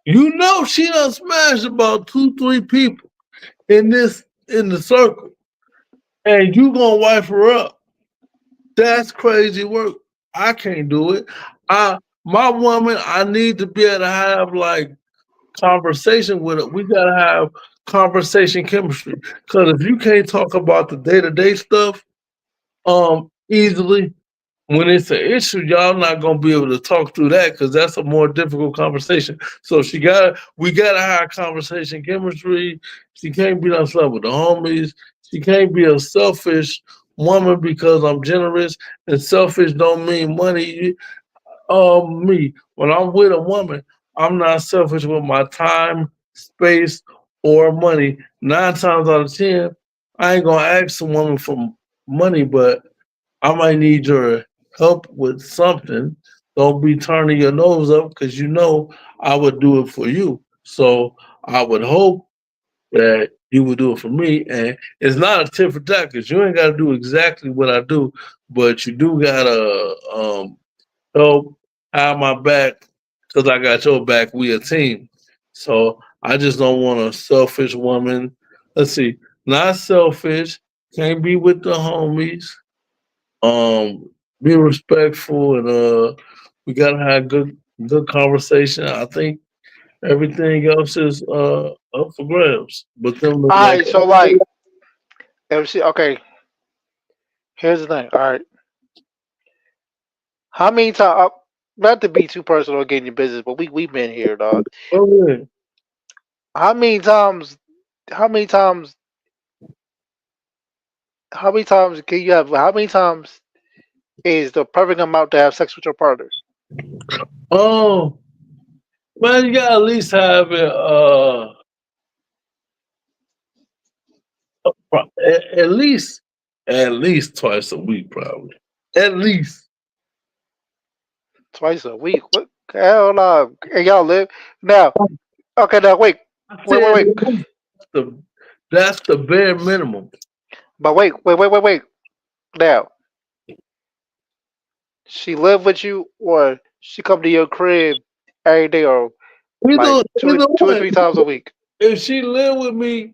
You know she done smashed about 2, 3 people in the circle, and you gonna wife her up. That's crazy work. I can't do it. My woman, I need to be able to have like conversation with her. We gotta have conversation chemistry. Cause if you can't talk about the day-to-day stuff easily, when it's an issue, y'all not gonna be able to talk through that because that's a more difficult conversation. So we gotta have conversation chemistry. She can't be on stuff with the homies. She can't be a selfish woman because I'm generous, and selfish don't mean money. Me, when I'm with a woman, I'm not selfish with my time, space, or money. 9 times out of 10, I ain't gonna ask a woman for money, but I might need your help with something. Don't be turning your nose up because you know I would do it for you. So I would hope that you would do it for me. And it's not a tit for tat because you ain't got to do exactly what I do, but you do got to help have my back because I got your back. We a team. So I just don't want a selfish woman. Let's see, not selfish, can't be with the homies, um, be respectful, and we gotta have good conversation. I think everything else is up for grabs. But them All look like right, so like, if she okay, here's the thing. All right, how many times? Not to be too personal or get in your business, but we've been here, dog. oh yeah. How many times? How many times? How many times can you have? How many times is the perfect amount to have sex with your partner? Oh man, you gotta at least have it at least twice a week probably. At least. Twice a week? What? Hell no. And y'all live now? Okay, now wait, I wait, wait, said wait. the that's the bare minimum. But wait. Now, she live with you, or she come to your crib every day, or like Either two or way, three times a week? if she live with me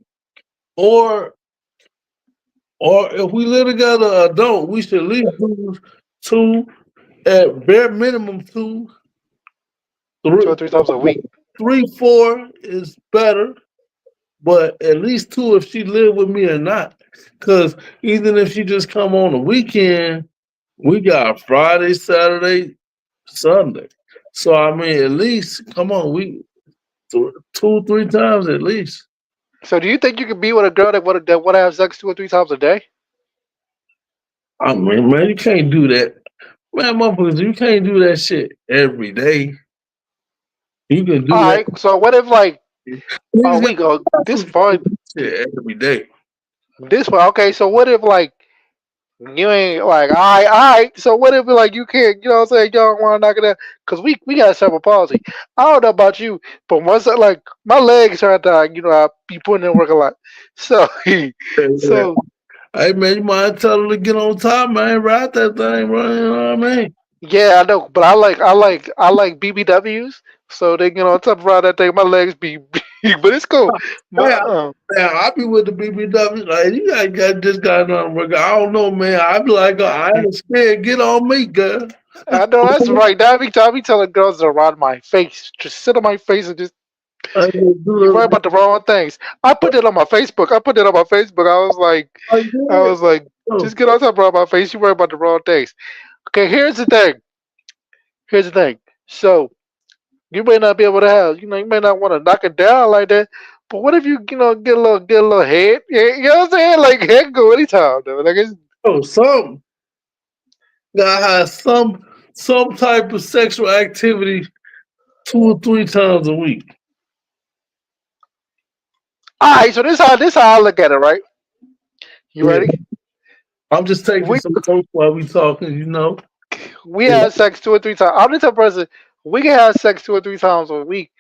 or if we live together adult, we should at least do two at bare minimum two, Two three, or three times a week. three, four is better, but at least two if she live with me or not. Cause even if she just come on the weekend, we got Friday, Saturday, Sunday. So I mean, at least come on, we two, three times at least. So, do you think you could be with a girl that want to have sex two or three times a day? I mean, man, you can't do that. Man, motherfuckers, you can't do that shit every day. You can do All that. right. So, what if like, oh, Niggas got we go this some far, shit every day. this far. Okay. So, what if like you ain't like, all right. So what if like you can't, you know what I'm saying? Y'all want to knock it out? Cause we got cerebral palsy. I don't know about you, but once I, like my legs hurt, I be putting in work a lot. So, Yeah. so Hey man, you might tell her to get on top, man. Ride that thing, bro. You know what I mean? yeah, I know. But I like BBWs. So they get on top around that thing. My legs be, but it's cool. Hey, But I be with the BBW. Like, you got this guy on work. I don't know, man. I be like, I ain't scared. Get on me, girl. I know that's right. I be telling girls to ride my face, just sit on my face and just I just you worry do about the wrong things. I put it on my Facebook. I was like, it. just get on top of my face. You worry about the wrong things. Okay, here's the thing. Here's the thing. So you may not be able to have, you may not want to knock it down like that. But what if you get a little head? Yeah, you know what I'm saying? Like head go anytime, though. Like it's, Oh, some gotta have some type of sexual activity 2 or 3 times a week. all right. So this how I look at it. Right? You Yeah. ready? I'm just taking We some notes while we talking. we have sex two or three times. I'm the type of person we can have sex two or three times a week.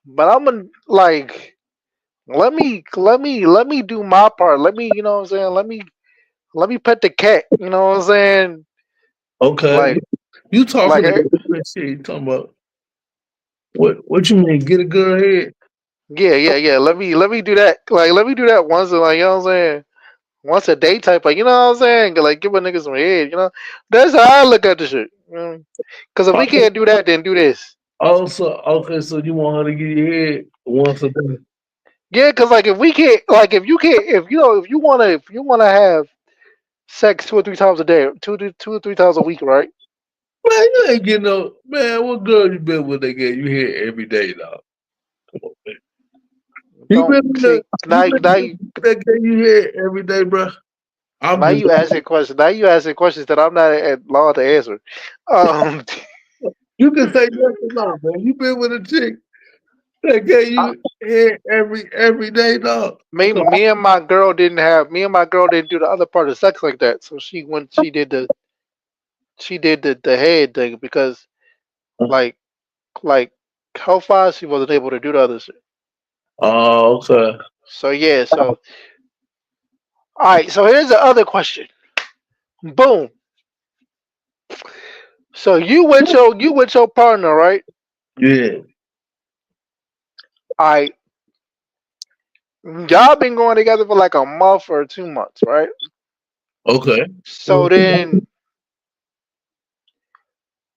But I'm gonna like let me do my part. Let me, you know what I'm saying? Let me pet the cat. You know what I'm saying? Okay. Like You talking like to that shit. You talking about what you mean? Get a good head? yeah. Let me do that. Like let me do that once in, like, you know what I'm saying? Once a day type, like, you know what I'm saying? Like give a nigga some head, you know? That's how I look at the shit. Cause if we can't do that, then do this. Also, okay, so you want her to get your head once a day? Yeah, cause like if we can't, like if you can't, if you wanna have sex two or three times a day, two or three times a week, right? Man, you ain't getting no man. What girl you been with? They get you head every day, dog. Come on, man. You Don't been with see you now. been Now with you that get you head every day, bro. I'm Now just you asking questions. Now you asking questions that I'm not at law to answer. Um, you can say yes or no, man. You been with a chick that get I, you head every day, dog. me, So, me and my girl didn't do the other part of sex like that. So she did the head thing because like like how far she wasn't able to do the other shit. oh, okay. So yeah. So all right. So here's the other question. Boom. So you with your partner, right? Yeah. All right. Y'all been going together for like a month or 2 months, right? Okay. So then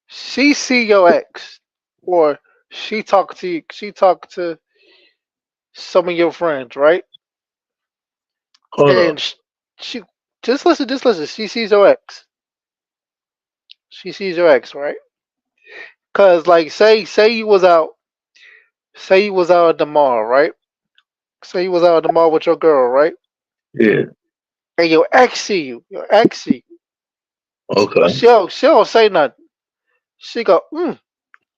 she see your ex, or she talk to some of your friends, right? Hold And up. she just listen. She sees your ex. She sees your ex, right? Cause like say you was out, say you was out at the mall, right? Say you was out at the mall with your girl, right? Yeah. And your ex see you, your ex see you, but Okay. she don't say nothing. She go,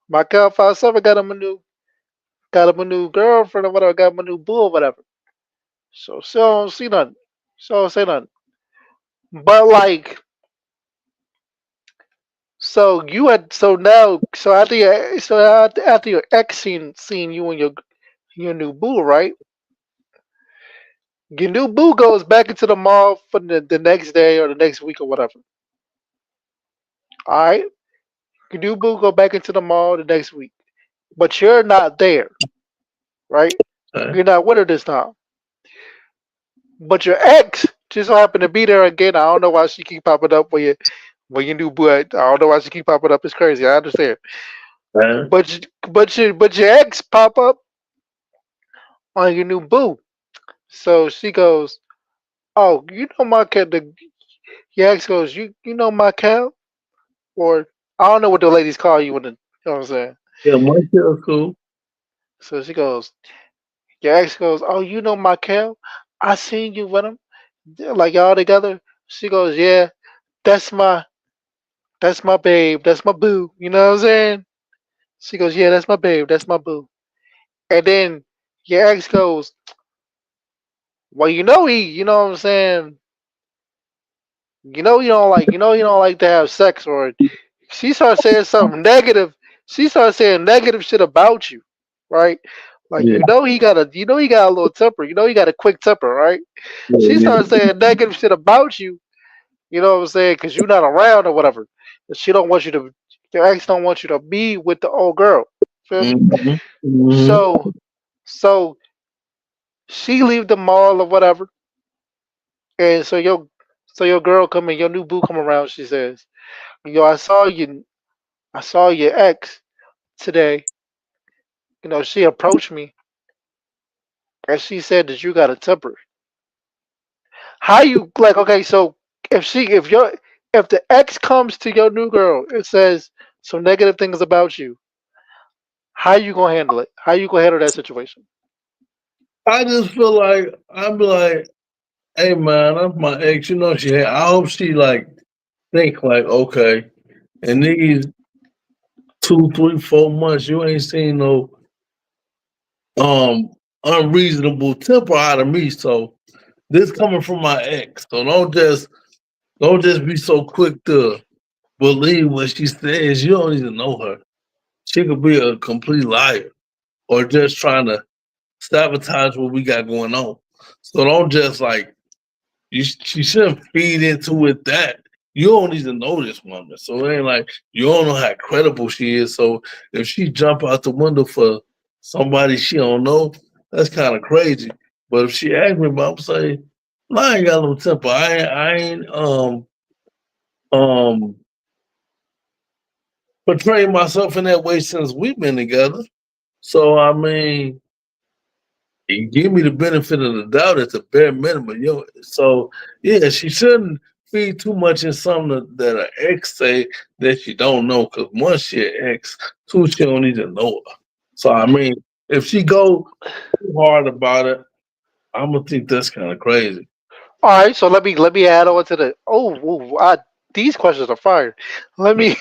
my girl 57 got him a new girlfriend or whatever, got him a new boo or whatever. So she don't see nothing. She don't say nothing. But like, so you had so now so after your ex seen you and your new boo, right? Your new boo goes back into the mall for the next day or the next week or whatever. All right, your new boo go back into the mall the next week, but you're not there, right? Okay. You're not with her this time. But your ex just so happened to be there again. I don't know why she keep popping up when your new boo. I don't know why she keep popping up. It's crazy. I understand. Man. But your ex pop up on your new boo. So she goes, "Oh, you know my cat." Your ex goes, "You know my cat?" Or I don't know what the ladies call you when the, you know what I'm saying. Yeah, my kid's cool. So she goes, your ex goes, "Oh, you know my cat? I seen you with him, like y'all together." She goes, "Yeah, that's my that's my babe, that's my boo." You know what I'm saying? She goes, "Yeah, that's my babe, that's my boo." And then your ex goes, "Well, you know what I'm saying? You don't like to have sex." Or she starts saying something negative. She starts saying negative shit about you, right? Like Yeah. he got a little temper. You know he got a quick temper, right? She Yeah. starts saying negative shit about you. You know what I'm saying? Because you're not around or whatever. She don't want you to. Your ex don't want you to be with the old girl. Feel Yeah. me? Hmm. Hmm. So so she leave the mall or whatever, and so your girl come in, your new boo come around. She says, "Yo, I saw your ex today. You know, she approached me and she said that you got a temper. How you like? Okay, so if the ex comes to your new girl and says some negative things about you, how you gonna handle it? How you gonna handle that situation? I just feel like I'm like, hey man, that's my ex. You know she. I hope she like think like, okay, in these 2, 3, 4 months, you ain't seen no um unreasonable temper out of me. So this coming from my ex. So don't just be so quick to believe what she says. You don't even know her. She could be a complete liar or just trying to sabotage what we got going on. So don't just like she shouldn't feed into it that you don't even know this woman. So it ain't like you don't know how credible she is. So if she jump out the window for somebody she don't know, that's kind of crazy. But if she ask me about, I'm saying, I ain't got no temper. I ain't um portraying myself in that way since we've been together. So I mean, give me the benefit of the doubt at the bare minimum. So yeah, she shouldn't feed too much in something that an ex say that she don't know. Because once she an ex, two she don't even know her. So I mean, if she go too hard about it, I'm gonna think that's kind of crazy. All right, so let me add on to the. These questions are fire. Let me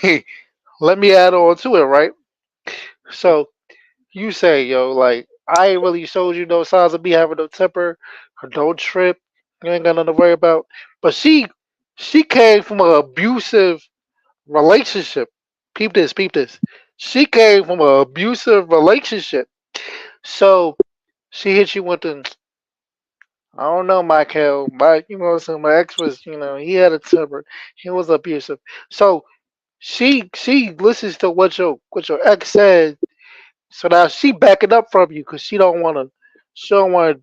let me add on to it, right? So you say, yo, like I ain't really showed you no signs of me having no temper or no trip. You ain't got nothing to worry about. But she came from an abusive relationship. Peep this, peep this. She came from an abusive relationship. So she hit you with the I don't know, Michael. You know what I'm saying? My ex was, he had a temper. He was abusive. So she listens to what your ex said. So now she backing up from you because she don't want she don't want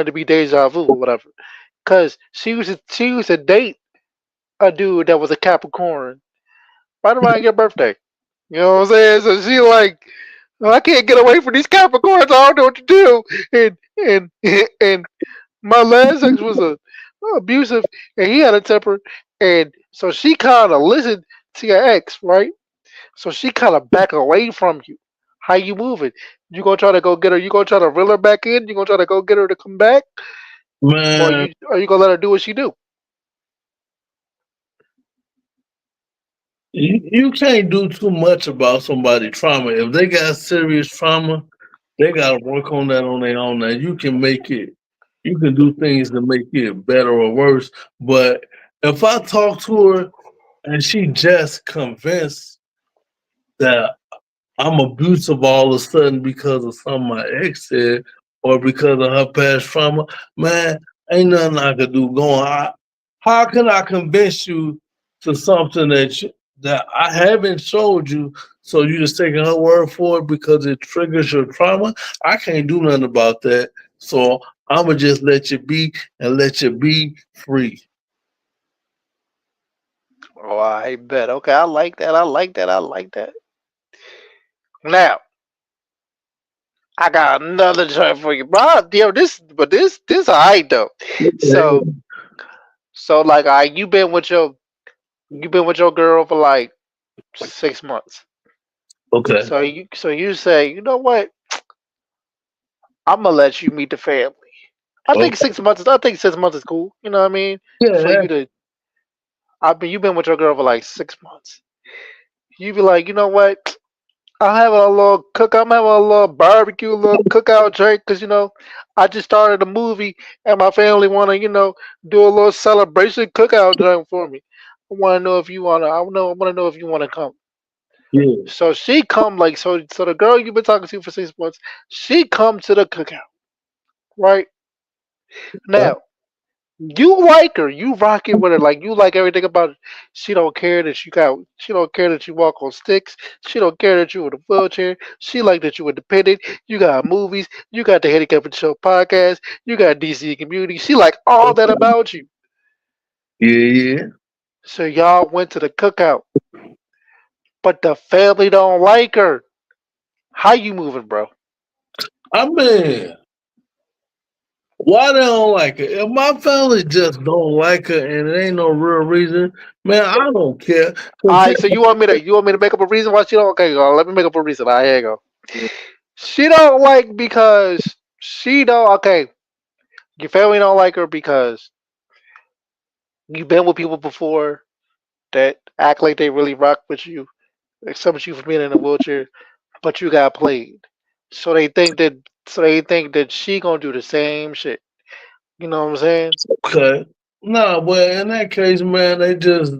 it to be deja vu or whatever. Cause she used to date a dude that was a Capricorn right around your birthday. You know what I'm saying? So I can't get away from these Capricorns. I don't know what to do. And my last ex was a abusive, and he had a temper, and so she kind of listened to your ex, right? So she kind of back away from you. How you moving? You gonna try to go get her? You gonna try to reel her back in? You gonna try to go get her to come back, or Man, you gonna let her do what she do? you can't do too much about somebody's trauma. If they got serious trauma, they gotta work on that on their own. Now you can make it, you can do things to make it better or worse. But if I talk to her and she just convinced that I'm abusive all of a sudden because of something my ex said or because of her past trauma, man, ain't nothing I could do. How can I convince you to something that I haven't showed you? So you just taking her word for it because it triggers your trauma? I can't do nothing about that. So I'ma just let you be and let you be free. Oh, I bet. Okay, I like that. I like that. I like that. Now, I got another joint for you, bro. Yo, this alright though. So, like, you been with your girl for like 6 months. Okay. So you say, you know what? I'm gonna let you meet the family. Okay. I think 6 months is cool. You know what I mean? For Yeah. you to, you've been with your girl for like 6 months. You be like, you know what? I'm having a little cook. I'm having a little barbecue, a little cookout drink, because I just started a movie and my family want to, do a little celebration cookout drink for me. I want to know if you want to. I want to know if you want to come. Yeah. So she come like so. So the girl you've been talking to for 6 months, she come to the cookout, right? Now you like her, you rock it with her, like you like everything about it. She don't care that you walk on sticks. She don't care that you in a wheelchair. She like that you independent. You got movies. You got the Handicap and Show podcast. You got DC Community. She like all that about you. Yeah. Yeah. So y'all went to the cookout, but the family don't like her. How you moving, bro? I mean, why they don't like her? If my family just don't like her and it ain't no real reason, man, I don't care. All 'Cause right, so you want me to make up a reason why she don't? Okay, let me make up a reason. All right, here you go. She don't like because she don't. Okay, your family don't like her because you've been with people before that act like they really rock with you, except you for being in a wheelchair, but you got played. So they think that she gonna do the same shit. You know what I'm saying? okay. Nah, well, in that case, man, they just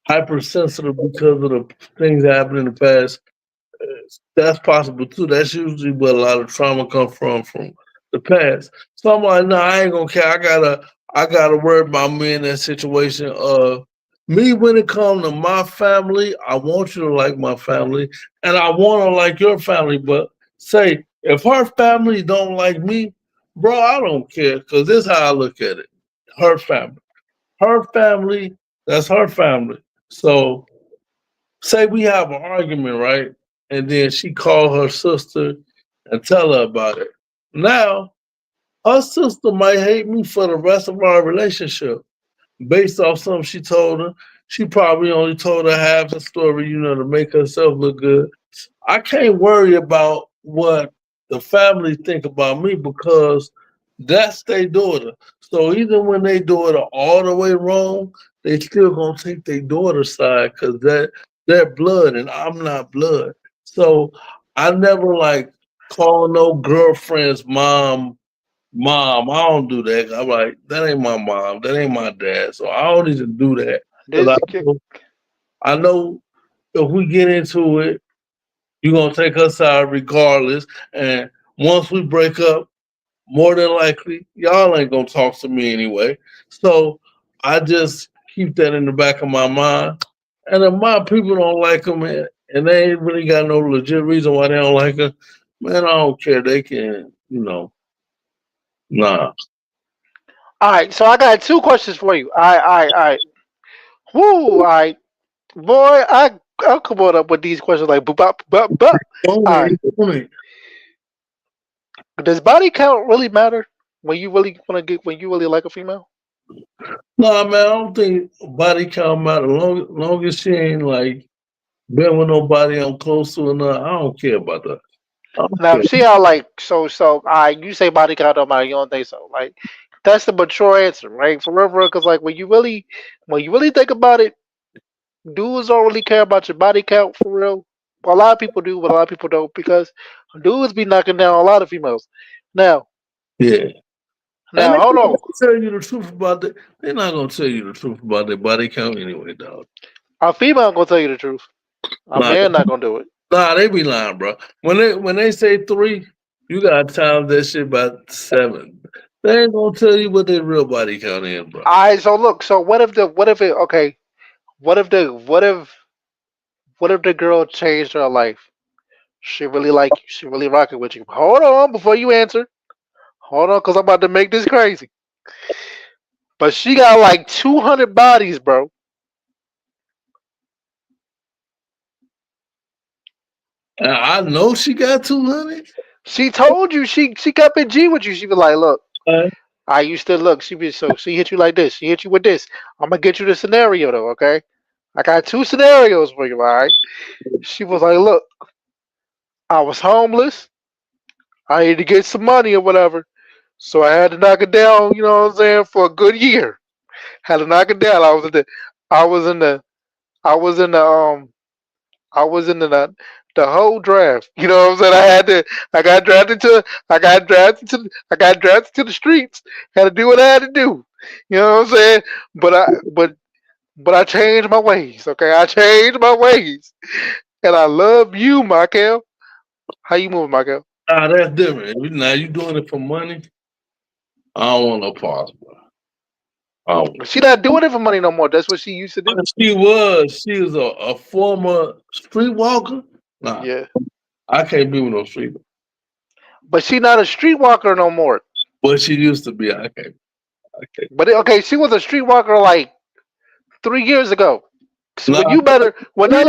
hypersensitive because of the things that happened in the past. That's possible too. That's usually where a lot of trauma comes from the past. So I'm like, no, I ain't gonna care. I gotta worry about me in that situation. Me when it comes to my family, I want you to like my family, and I want to like your family. But say if her family don't like me, bro, I don't care because this is how I look at it. Her family, that's her family. So say we have an argument, right? And then she called her sister and tell her about it. Now, her sister might hate me for the rest of our relationship based off something she told her. She probably only told her half the story, to make herself look good. I can't worry about what the family think about me because that's their daughter. So even when they daughter all the way wrong, they still gonna take their daughter's side because they're blood and I'm not blood. So I never like call no girlfriend's mom. I don't do that. I'm like, that ain't my mom. That ain't my dad. So I don't even do that because This I know if we get into it, you're gonna take her side regardless. And once we break up, more than likely, y'all ain't gonna talk to me anyway. So I just keep that in the back of my mind. And if my people don't like them and they ain't really got no legit reason why they don't like her, man, I don't care. They can, nah. All right. So I got two questions for you. All right. All right. All right. Woo. All right, boy. I'll come on up with these questions like boop bop bop bop. All right. Does body count really matter when you really want to get when you really like a female? Nah, man, I don't think body count matter. Long as she ain't like been with nobody I'm close to enough, I don't care about that. I don't Now care. see how like you say body count don't matter, you don't think so. Like that's the mature answer, right? For real, because like when you really think about it, dudes don't really care about your body count for real. A lot of people do, but a lot of people don't because dudes be knocking down a lot of females. Now, Yeah. And now hold on. they tell you the truth about that. They're not gonna tell you the truth about their body count anyway, dog. A female gonna tell you the truth. A Nah, man not gonna do it. they be lying, bro. When they say 3, you gotta times that shit by 7. They ain't gonna tell you what their real body count is, bro. Alright, so look, so what if it okay, what if the girl changed her life? She really like you, she really rocking with you. Hold on before you answer. Hold on, cause I'm about to make this crazy. But she got like 200 bodies, bro. And I know she got 200. She told you she kept it G with you. She was like, look, Uh, I used to look. She be so she hit you like this. She hit you with this. I'm gonna get you the scenario though, okay? I got 2 scenarios for you, all right? She was like, look, I was homeless. I needed to get some money or whatever. So I had to knock it down, you know what I'm saying, for a good year. Had to knock it down. I was in the I was in the I was in the whole draft. You know what I'm saying? I got drafted to the streets. Had to do what I had to do. You know what I'm saying? But I changed my ways. Okay, I changed my ways, and I love you, Michael. How you moving, Michael? that's different. Now you doing it for money. I don't want no pause, bro. She not doing it for money no more. That's what she used to do. She was a former streetwalker. Nah, Yeah, I can't be with no street. but she not a streetwalker no more. But she used to be. I can't. I can't. But okay, she was a streetwalker like 3 years ago. So Nah, when you better, well, no, wait,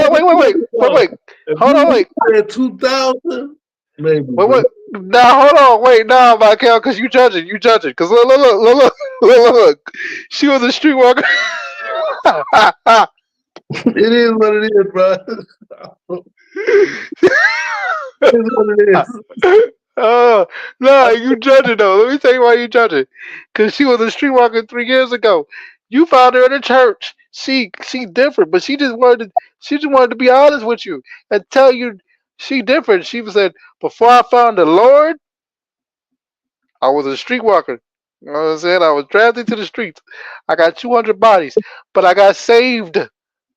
if hold on, you wait, said 2000, maybe, bro. wait. Now hold on, wait, nah, Michael, because you judging, because look, she was a streetwalker. It is what it is, bro. It is what it is. No, you judging though. Let me tell you why you judging. Because she was a streetwalker 3 years ago. You found her in a church. She different, but she just wanted to be honest with you and tell you she different. She said, before I found the Lord, I was a streetwalker. You know what I'm saying? I was drafted to the streets. I got 200 bodies, but I got saved.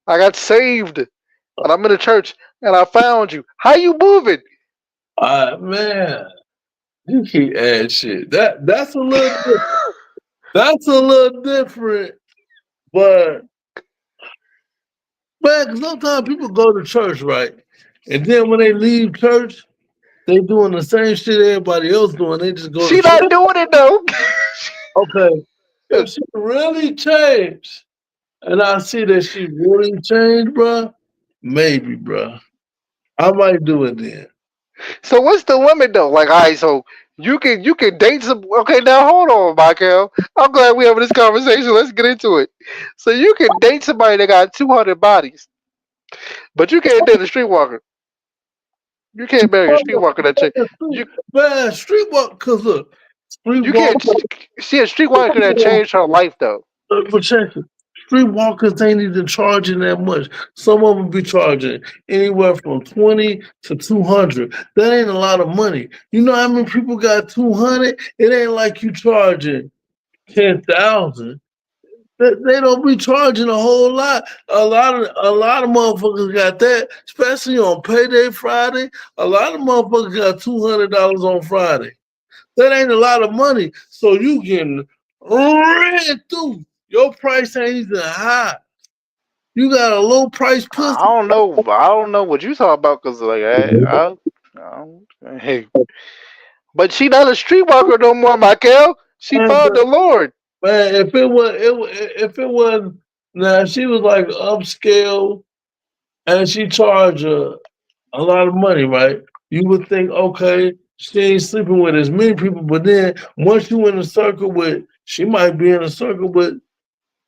I got saved, and I'm in the church, and I found you. How you moving? Man, you keep adding shit. That's a little different. That's a little different, but man, 'cause sometimes people go to church, right? And then when they leave church, they doing the same shit everybody else doing. They just go to She church. not doing it though. Okay, if she really changed, and I see that she really changed, bro, maybe, bro, I might do it then. So what's the limit though? Like, all right, so you can date some. Okay, now hold on, Michael. I'm glad we having this conversation. Let's get into it. So you can date somebody that got 200 bodies, but you can't date a streetwalker. You can't marry a streetwalker that you Man, streetwalk, cause look, you streetwalk, can't see a streetwalker that changed her life though. protection. Streetwalkers ain't even charging that much. Some of them be charging anywhere from 20 to 200. That ain't a lot of money. You know how many people got 200? It ain't like you charging 10,000. They don't be charging a whole lot. A lot of motherfuckers got that, especially on payday Friday. A lot of motherfuckers got $200 on Friday. That ain't a lot of money. So you can ran through. Your price ain't even high. You got a low price pussy. I don't know. I don't know what you talking about because like hey, but she not a streetwalker no more, Michael. She Man, found the Lord. if it was now she was like upscale and she charge a lot of money, right? You would think, okay, she ain't sleeping with as many people, but then once you in a circle with, she might be in a circle with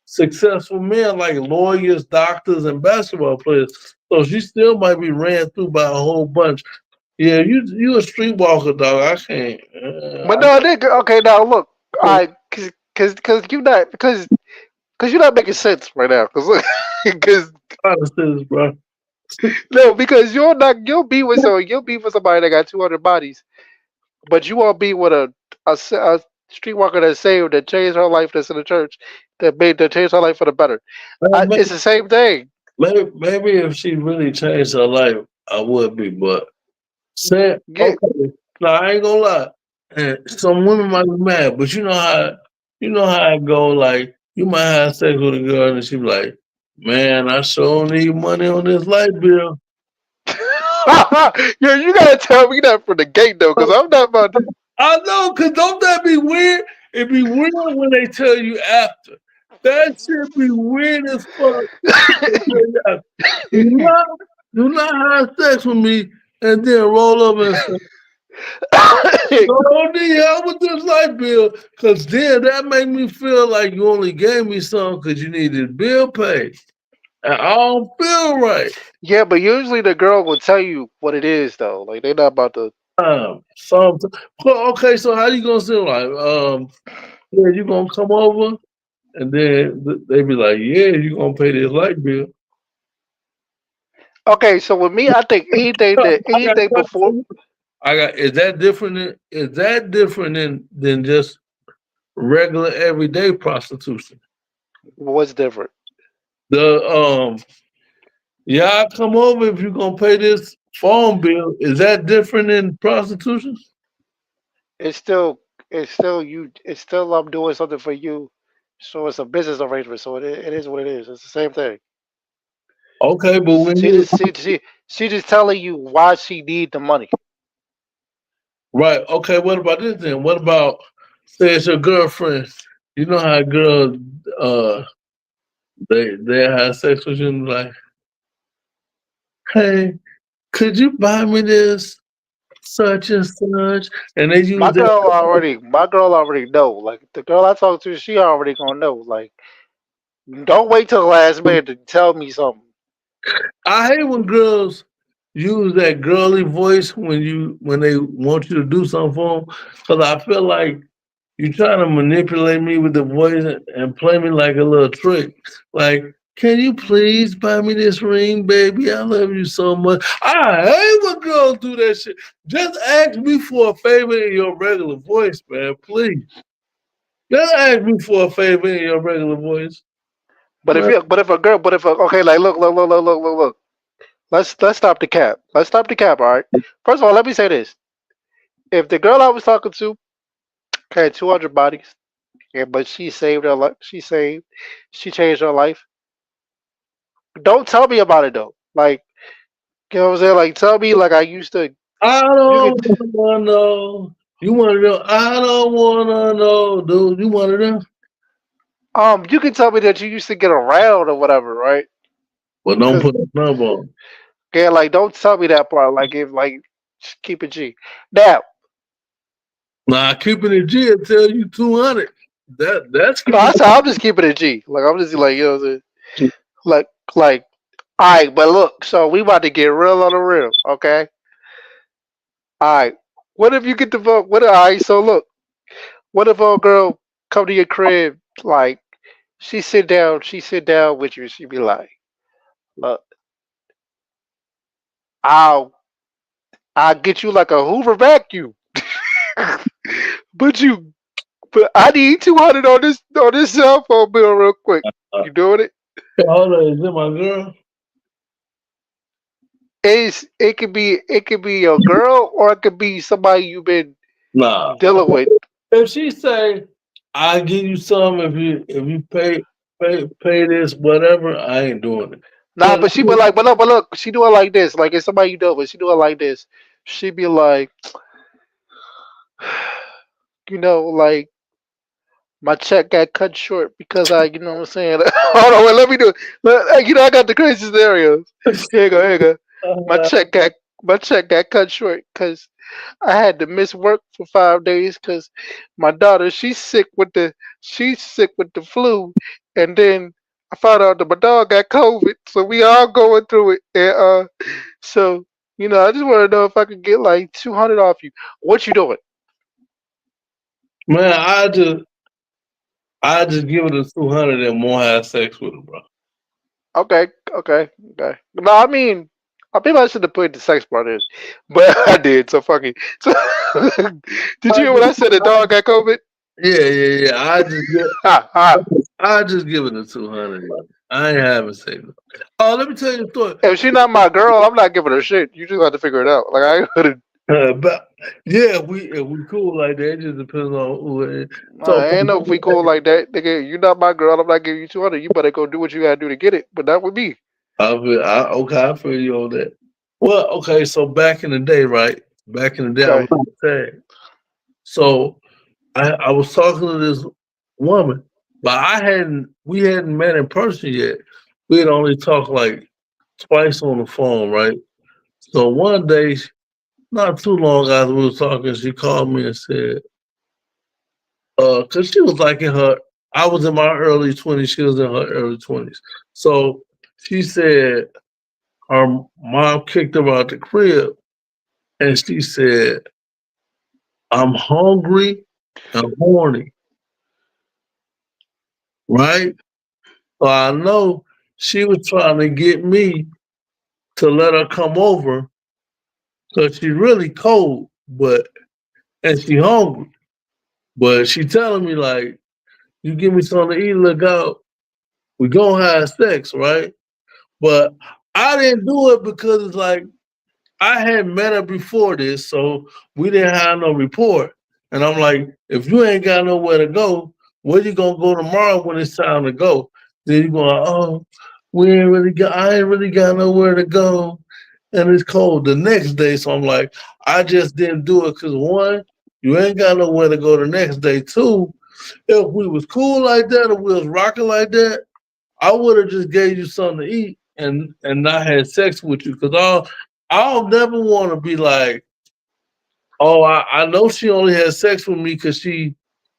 successful men like lawyers, doctors, and basketball players. So she still might be ran through by a whole bunch. Yeah, you a streetwalker, dog. I can't. But no, nigga. Okay, now look, I cause you not because you're not making sense right now. Cause look, because I understand this, bro. no, because you'll be with somebody that got 200 bodies, but you won't be with a streetwalker that saved that changed her life that's in the church that changed her life for the better. It's Maybe, the same thing. maybe if she really changed her life, I would be. But said, Yeah, okay, now I ain't gonna lie. And some women might be mad, but you know how it go. Like you might have sex with a girl, and she be like, "Man, I sure need money on this light bill." yeah, you gotta tell me that from the gate though, because I'm not about to. I know, cause don't that be weird? It be weird when they tell you after. That should be weird as fuck. They tell you after. Do not have sex with me and then roll up and say, "Oh, need help with this light bill," cause then that make me feel like you only gave me some cause you needed bill paid. And I don't feel right. Yeah, but usually the girl will tell you what it is though. Like they're not about to. Sometimes, well, okay, so how you gonna say like, yeah, you gonna come over? And then they be like, "Yeah, you gonna pay this light bill." Okay, so with me, I think I got anything before questions. I got. Is that different? Is that different than just regular everyday prostitution? was different. The yeah, I come over if you gonna pay this phone bill. Is that different than prostitution? It's still it's still I'm doing something for you. So it's a business arrangement. So it is what it is. It's the same thing. Okay, but when She you just she just telling you why she need the money. right, okay, what about this then? What about say it's your girlfriend? You know how girls uh they have sex with you and like, hey, could you buy me this such and such? And they use that. My girl already know. Like the girl I talk to, she already gonna know. Like don't wait till the last minute to tell me something. I hate when girls use that girly voice when they want you to do something for them, because I feel like you trying to manipulate me with the voice and play me like a little trick. Like, can you please buy me this ring, baby? I love you so much. I hate when girls do that shit. Just ask me for a favor in your regular voice, man. Please. Just ask me for a favor in your regular voice. Man, But if a girl but if a, okay like look. Let's stop the cap. Let's stop the cap. All right. First of all, let me say this: if the girl I was talking to had 200 bodies, yeah, but she saved her life, she changed her life. Don't tell me about it though. Like you know what I'm saying? Like tell me like I used to. I You could don't wanna know. You wanna know? I don't wanna know, dude. You wanna know? you can tell me that you used to get around or whatever, right? Well, don't Cause put a number on. yeah, like don't tell me that part. Like if like just keep it G. Now, Nah, keeping it G, I tell you 200. That's no, keeping I'm just keeping it G. Like I'm just like you know what I'm saying? it. Like like all right, but look, so we about to get real on the real, okay? All right. What if you get the vote? What? All right. So look, what if a girl come to your crib like she sit down with you, she be like, look, I'll I'll get you like a Hoover vacuum, but you but I need 200 on this cell phone bill real quick. You doing it? Hold on, is it my girl? It could be your girl or it could be somebody you've been Nah. dealing with. If she say, "I give you some if you pay this whatever," I ain't doing it. Nah, but she be like, but look, she do it like this. Like it's somebody you know, but she do it like this. She be like, you know, like my check got cut short because you know what I'm saying. Hold on, wait, let me do it. I got the crazy scenarios. Here you go, here you go. My Uh, check got my check got cut short because I had to miss work for 5 days because my daughter she's sick with the flu, and then I found out that my dog got COVID, so we all going through it. And so I just want to know if I could get like 200 off you. What you doing? Man, I just give it a 200 and won't have sex with her, bro. Okay, okay, okay. No, I maybe I should have put the sex part in, but I did. So fuck it. So, did you I hear what just, I said? The dog got COVID. yeah. Ha ha. I just give it a 200. I ain't having sex. Oh, let me tell you a story. If she not my girl, I'm not giving her shit. You just got to figure it out. Like I ain't gonna. But yeah, if we cool like that. It just depends on who it is. So, I ain't know if we cool like that, nigga. You not my girl. I'm not giving you 200. You better go do what you gotta do to get it. But not with me. okay, I feel you on that. Well, okay, so back in the day, right? Back in the day, I was Okay. saying. So I was talking to this woman, but we hadn't met in person yet. We had only talked like twice on the phone, right? So one day, not too long after we were talking, she called me and said, cause she was like I was in my early 20s, she was in her early 20s. So she said her mom kicked her out the crib and she said, I'm hungry and horny, right? So I know she was trying to get me to let her come over because she really cold, and she hungry. But she telling me like, you give me something to eat, look out, we gonna have sex, right? But I didn't do it because it's like I had met her before this, so we didn't have no report. And I'm like, if you ain't got nowhere to go, where you gonna go tomorrow when it's time to go? Then you going, oh, I ain't really got nowhere to go. And it's cold the next day. So I'm like, I just didn't do it because one, you ain't got nowhere to go the next day. Two, if we was cool like that or we was rocking like that, I would have just gave you something to eat and not had sex with you because I'll never want to be like, oh, I know she only had sex with me because she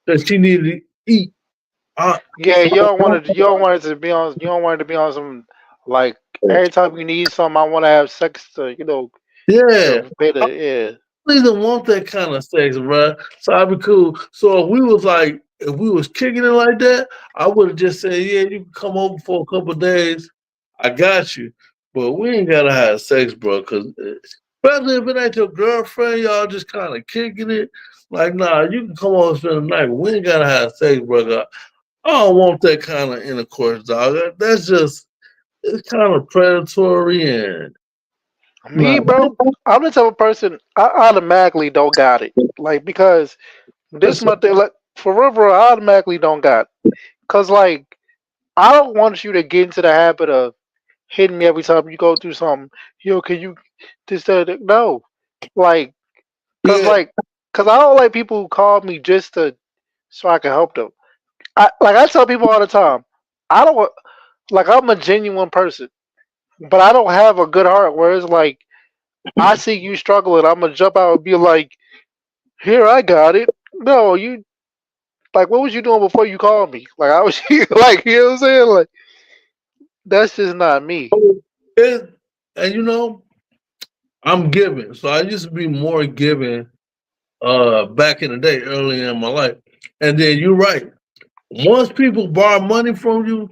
needed to eat. I, Yeah, you don't want it to be on. You don't want it to be on some like every time you need something. I want to have sex to yeah, to pay the yeah. I didn't want that kind of sex, bro. So I'd be cool. So if we was kicking it like that, I would have just said, yeah, you can come over for a couple of days. I got you. But we ain't gotta have sex, bro. Cause especially if it ain't your girlfriend, y'all just kind of kicking it. Like, nah, you can come over and spend the night, but we ain't gotta have sex, bro. I don't want that kind of intercourse, dog. That's just it's kind of predatory and Me, nah. bro, I'm the type of person I automatically don't got it. Like because this That's month, like for real, bro, I automatically don't got. Cause like I don't want you to get into the habit of hitting me every time you go through something. Can you this that? No, like cause yeah, like cause I don't like people who call me just to so I can help them. I tell people all the time. I don't want like I'm a genuine person, but I don't have a good heart. Where it's like I see you struggling, I'm gonna jump out and be like, "Here, I got it." No, you like what was you doing before you called me? Like I was like you know what I'm saying? Like that's just not me. it, and I'm giving. So I used to be more giving back in the day, early in my life. And then you're right. Once people borrow money from you,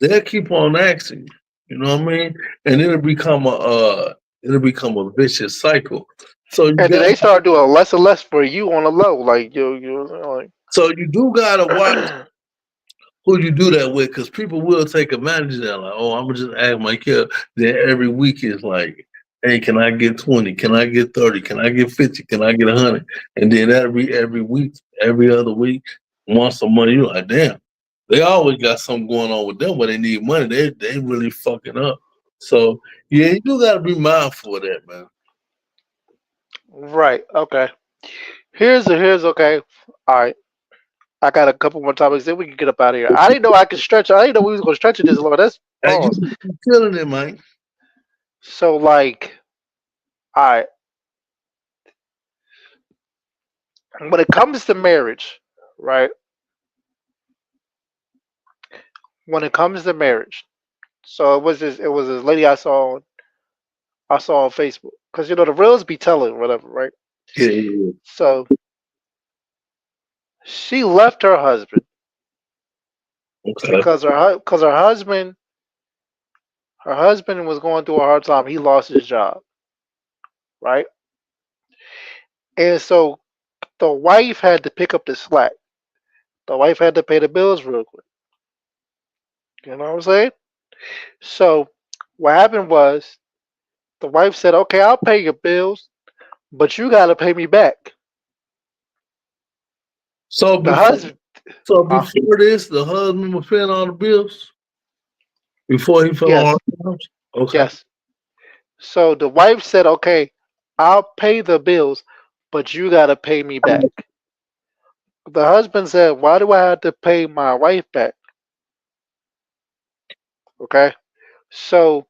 they'll keep on asking. You know what I mean? And it'll become a vicious cycle. So you And then got they start doing less and less for you on the low. Like so you do gotta watch who you do that with because people will take advantage of that. Like, oh, I'm gonna just ask my kid. Then every week is like, hey, can I get 20? Can I get 30? Can I get 50? Can I get 100? And then every week, every other week, want some money. You're like, damn, they always got something going on with them where they need money. They really fucking up. So yeah, you do gotta be mindful of that, man. right, okay. Here's okay. All right. I got a couple more topics, then we can get up out of here. I didn't know I could stretch. I didn't know we was gonna stretch it this long. That's Hey, you pause. you killing it, man. So like, all right, when it comes to marriage, right? When it comes to marriage, so it was this lady I saw on Facebook because the reels be telling whatever, right? Yeah, yeah. So she left her husband Okay. because her husband was going through a hard time. He lost his job, right? And so the wife had to pick up the slack. The wife had to pay the bills real quick. You know what I'm saying? So what happened was the wife said, "Okay, I'll pay your bills, but you got to pay me back." So The before, husband, so huh? before this, the husband was paying all the bills before he fell on hard Yes, times. Okay. yes. So the wife said, "Okay, I'll pay the bills, but you got to pay me back." The husband said, "Why do I have to pay my wife back?" Okay. So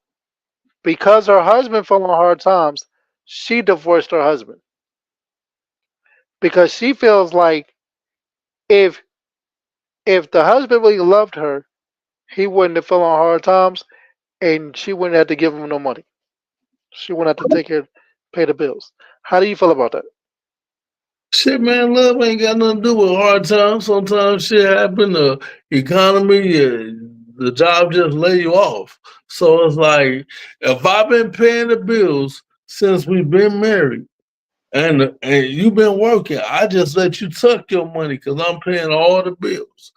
because her husband fell on hard times, she divorced her husband because she feels like if if the husband really loved her, he wouldn't have fell on hard times, and she wouldn't have to give him no money. She wouldn't have to pay the bills. How do you feel about that? Shit, man, love ain't got nothing to do with hard times. Sometimes shit happen. The economy, the job just lay you off. So it's like, if I've been paying the bills since we've been married, and you've been working, I just let you tuck your money because I'm paying all the bills.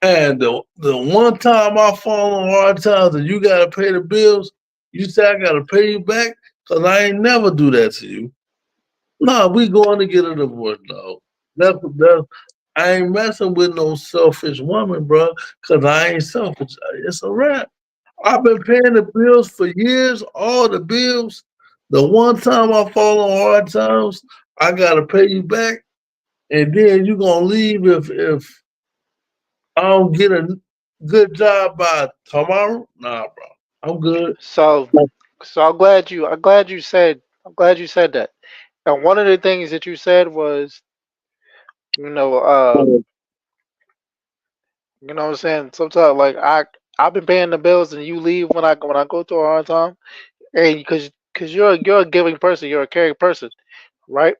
And the one time I fall on hard times and you gotta pay the bills, you say I gotta pay you back because I ain't never do that to you. No, we going to get a divorce, dog. That's I ain't messing with no selfish woman, bro, because I ain't selfish. It's a wrap. I've been paying the bills for years, all the bills. The one time I fall on hard times, I gotta pay you back, and then you gonna leave if I don't get a good job by tomorrow. Nah, bro, I'm good. So, so I'm glad you said that. And one of the things that you said was, you know, you know what I'm saying. Sometimes, like I've been paying the bills, and you leave when I go through a hard time, and because you're a giving person, you're a caring person, right?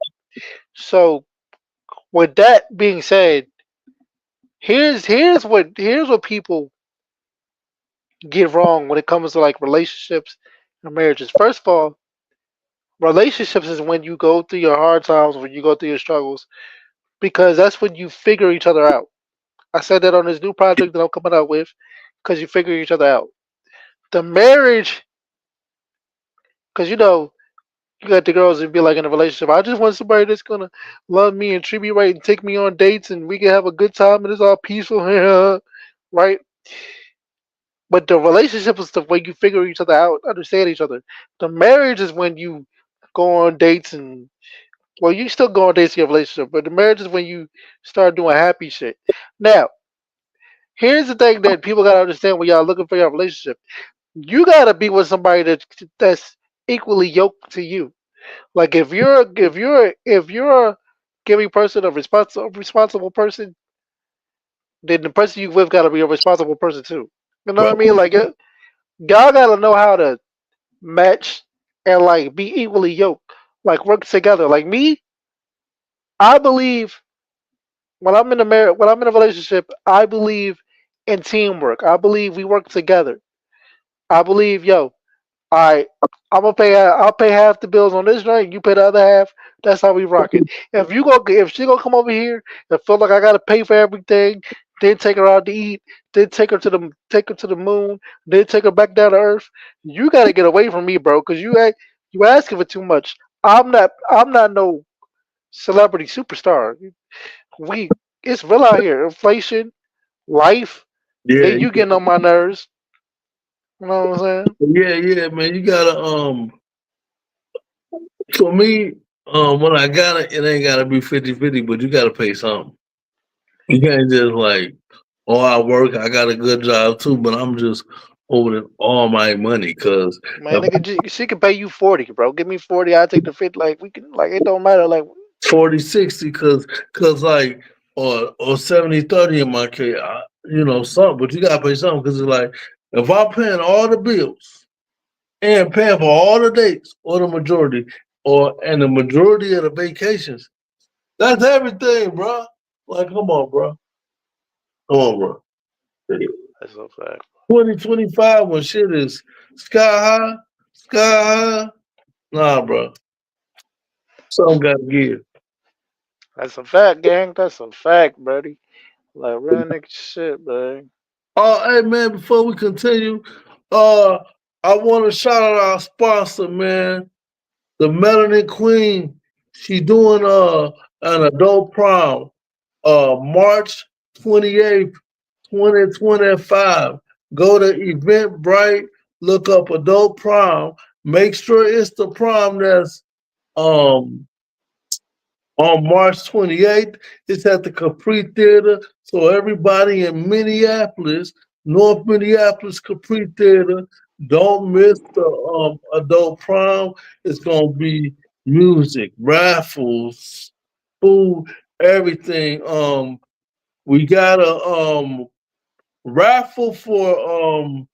So with that being said, here's what people get wrong when it comes to like relationships and marriages. First of all, relationships is when you go through your hard times, when you go through your struggles, because that's when you figure each other out. I said that on this new project that I'm coming out with, because you figure each other out. The marriage, because you got the girls that be like in a relationship. I just want somebody that's gonna love me and treat me right and take me on dates and we can have a good time and it's all peaceful, right? But the relationship is the way you figure each other out, understand each other. The marriage is when you go on dates and well, you still go on dates in your relationship, but the marriage is when you start doing happy shit. Now, here's the thing that people gotta understand when y'all looking for your relationship. You gotta be with somebody that's equally yoked to you. Like if you're a giving person, a responsible person, then the person you with gotta be a responsible person too. You know what I Bro, mean? Like y'all gotta know how to match and like be equally yoked, like work together. Like me, I believe when I'm in a relationship, I believe in teamwork. I believe we work together. I believe, all right, I'll pay half the bills on this night. You pay the other half. That's how we rock it. If she gonna come over here and feel like I gotta pay for everything, then take her out to eat, then take her to the moon, then take her back down to earth. You gotta get away from me, bro, because you asking for too much. I'm not no celebrity superstar. We it's real out here. Inflation, life, yeah, then you getting on my nerves. You know what I'm saying? yeah, man. You gotta For me, when I got it, it ain't gotta be 50-50, but you gotta pay something. You can't just like, oh, I work, I got a good job too, but I'm just holding all my money because Man, if nigga, she can pay you 40, bro. Give me 40, I take the 50. Like we can, like it don't matter. Like 40, 60, cause like, or 70, 30 in my case, something, but you gotta pay something because it's like, if I'm paying all the bills and paying for all the dates or the majority, and the majority of the vacations, that's everything, bro. Like, come on, bro. Come on, bro. that's a fact. 2025 when shit is sky high, sky high. Nah, bro. Something gotta give. That's a fact, gang. That's a fact, buddy. Like real nigga shit, man. Oh, hey man, before we continue, uh, I want to shout out our sponsor, man, the Melanin Queen. She doing an adult prom, March 28th, 2025. Go to Eventbrite, look up adult prom. Make sure it's the prom that's um on March 28th. It's at the Capri Theater. So everybody in Minneapolis, North Minneapolis Capri Theater, don't miss the adult prom. It's gonna be music, raffles, food, everything. We got a raffle for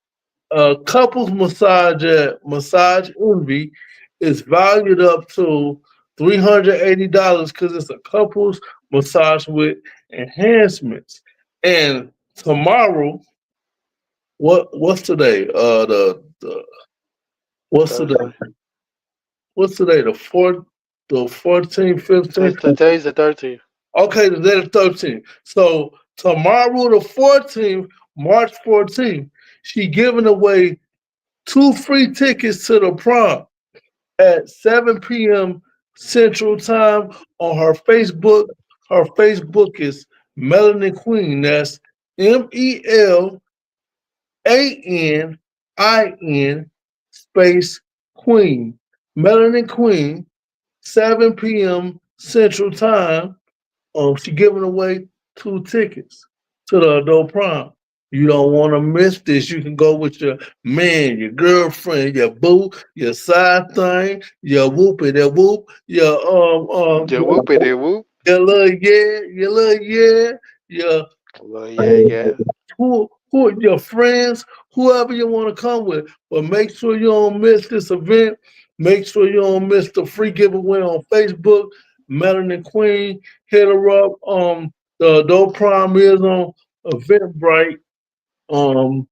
couples massage at Massage Envy is valued up to $380 because it's a couples massage with enhancements. And tomorrow, what's today? The what's today? Thursday. What's today? The 14th, 15th. Today's the 13th. Okay, today the 13th. So tomorrow the 14th, March 14th, she giving away 2 free tickets to the prom at 7 p.m. Central Time on her Facebook. Her Facebook is Melanin Queen. That's MELANIN space Queen. Melanin Queen, 7 p.m. Central Time. She giving away 2 tickets to the adult prom. You don't want to miss this. You can go with your man, your girlfriend, your boo, your side thing, your whoopie, that whoop, your The whoop it, the whoop. your little yeah, your Well, yeah, yeah. who your friends, whoever you want to come with. But make sure you don't miss this event. Make sure you don't miss the free giveaway on Facebook. Melanin Queen, hit her up. The adult prom is on Eventbrite. Um,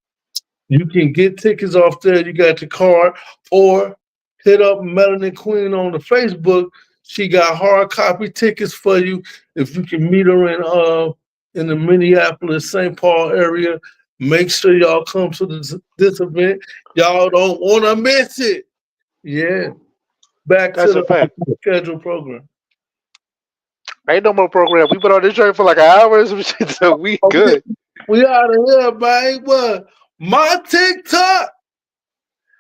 you can get tickets off there. You got your card, or hit up Melanin Queen on the Facebook. She got hard copy tickets for you. If you can meet her in the Minneapolis, St. Paul area, make sure y'all come to this event. Y'all don't want to miss it. Yeah. Back to That's a the fact. scheduled program. Ain't no more program. We been on this train for like an hour or some shit, so we Okay, good. we out of here, man. What? My TikTok.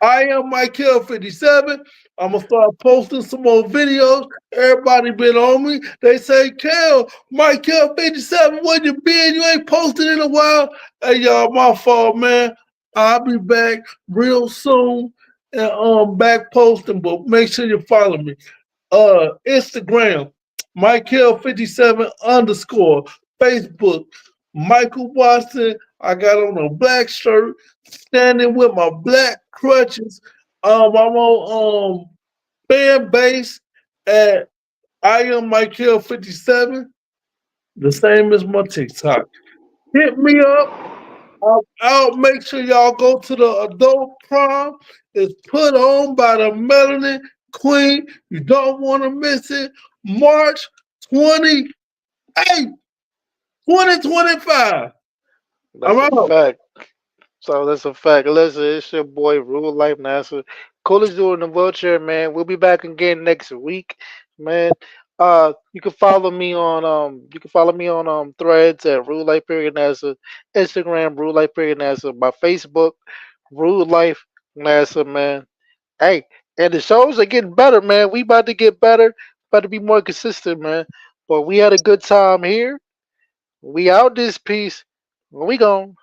I am Michael 57. I'm gonna start posting some more videos. Everybody been on me. They say, Kel, Michael 57, where you been? You ain't posted in a while. Hey y'all, my fault, man. I'll be back real soon and back posting, but make sure you follow me. Instagram, Michael57 underscore, Facebook, Michael Watson. I got on a black shirt, standing with my black crutches. I'm on fan base at I am Michael57, the same as my TikTok. Hit me up. I'll make sure y'all go to the adult prom. It's put on by the Melanin Queen. You don't want to miss it. March 28th, 2025. I'm That's a out. fact. So that's a fact. Listen, it's your boy Rule Life NASA. Coolest dude in the wheelchair, man. We'll be back again next week, man. You can follow me on threads at Rule Life period NASA, Instagram Rule Life period NASA, my Facebook Rule Life NASA, man. Hey, and the shows are getting better, man. We about to get better, about to be more consistent, man. But we had a good time here. We out this piece. We gone.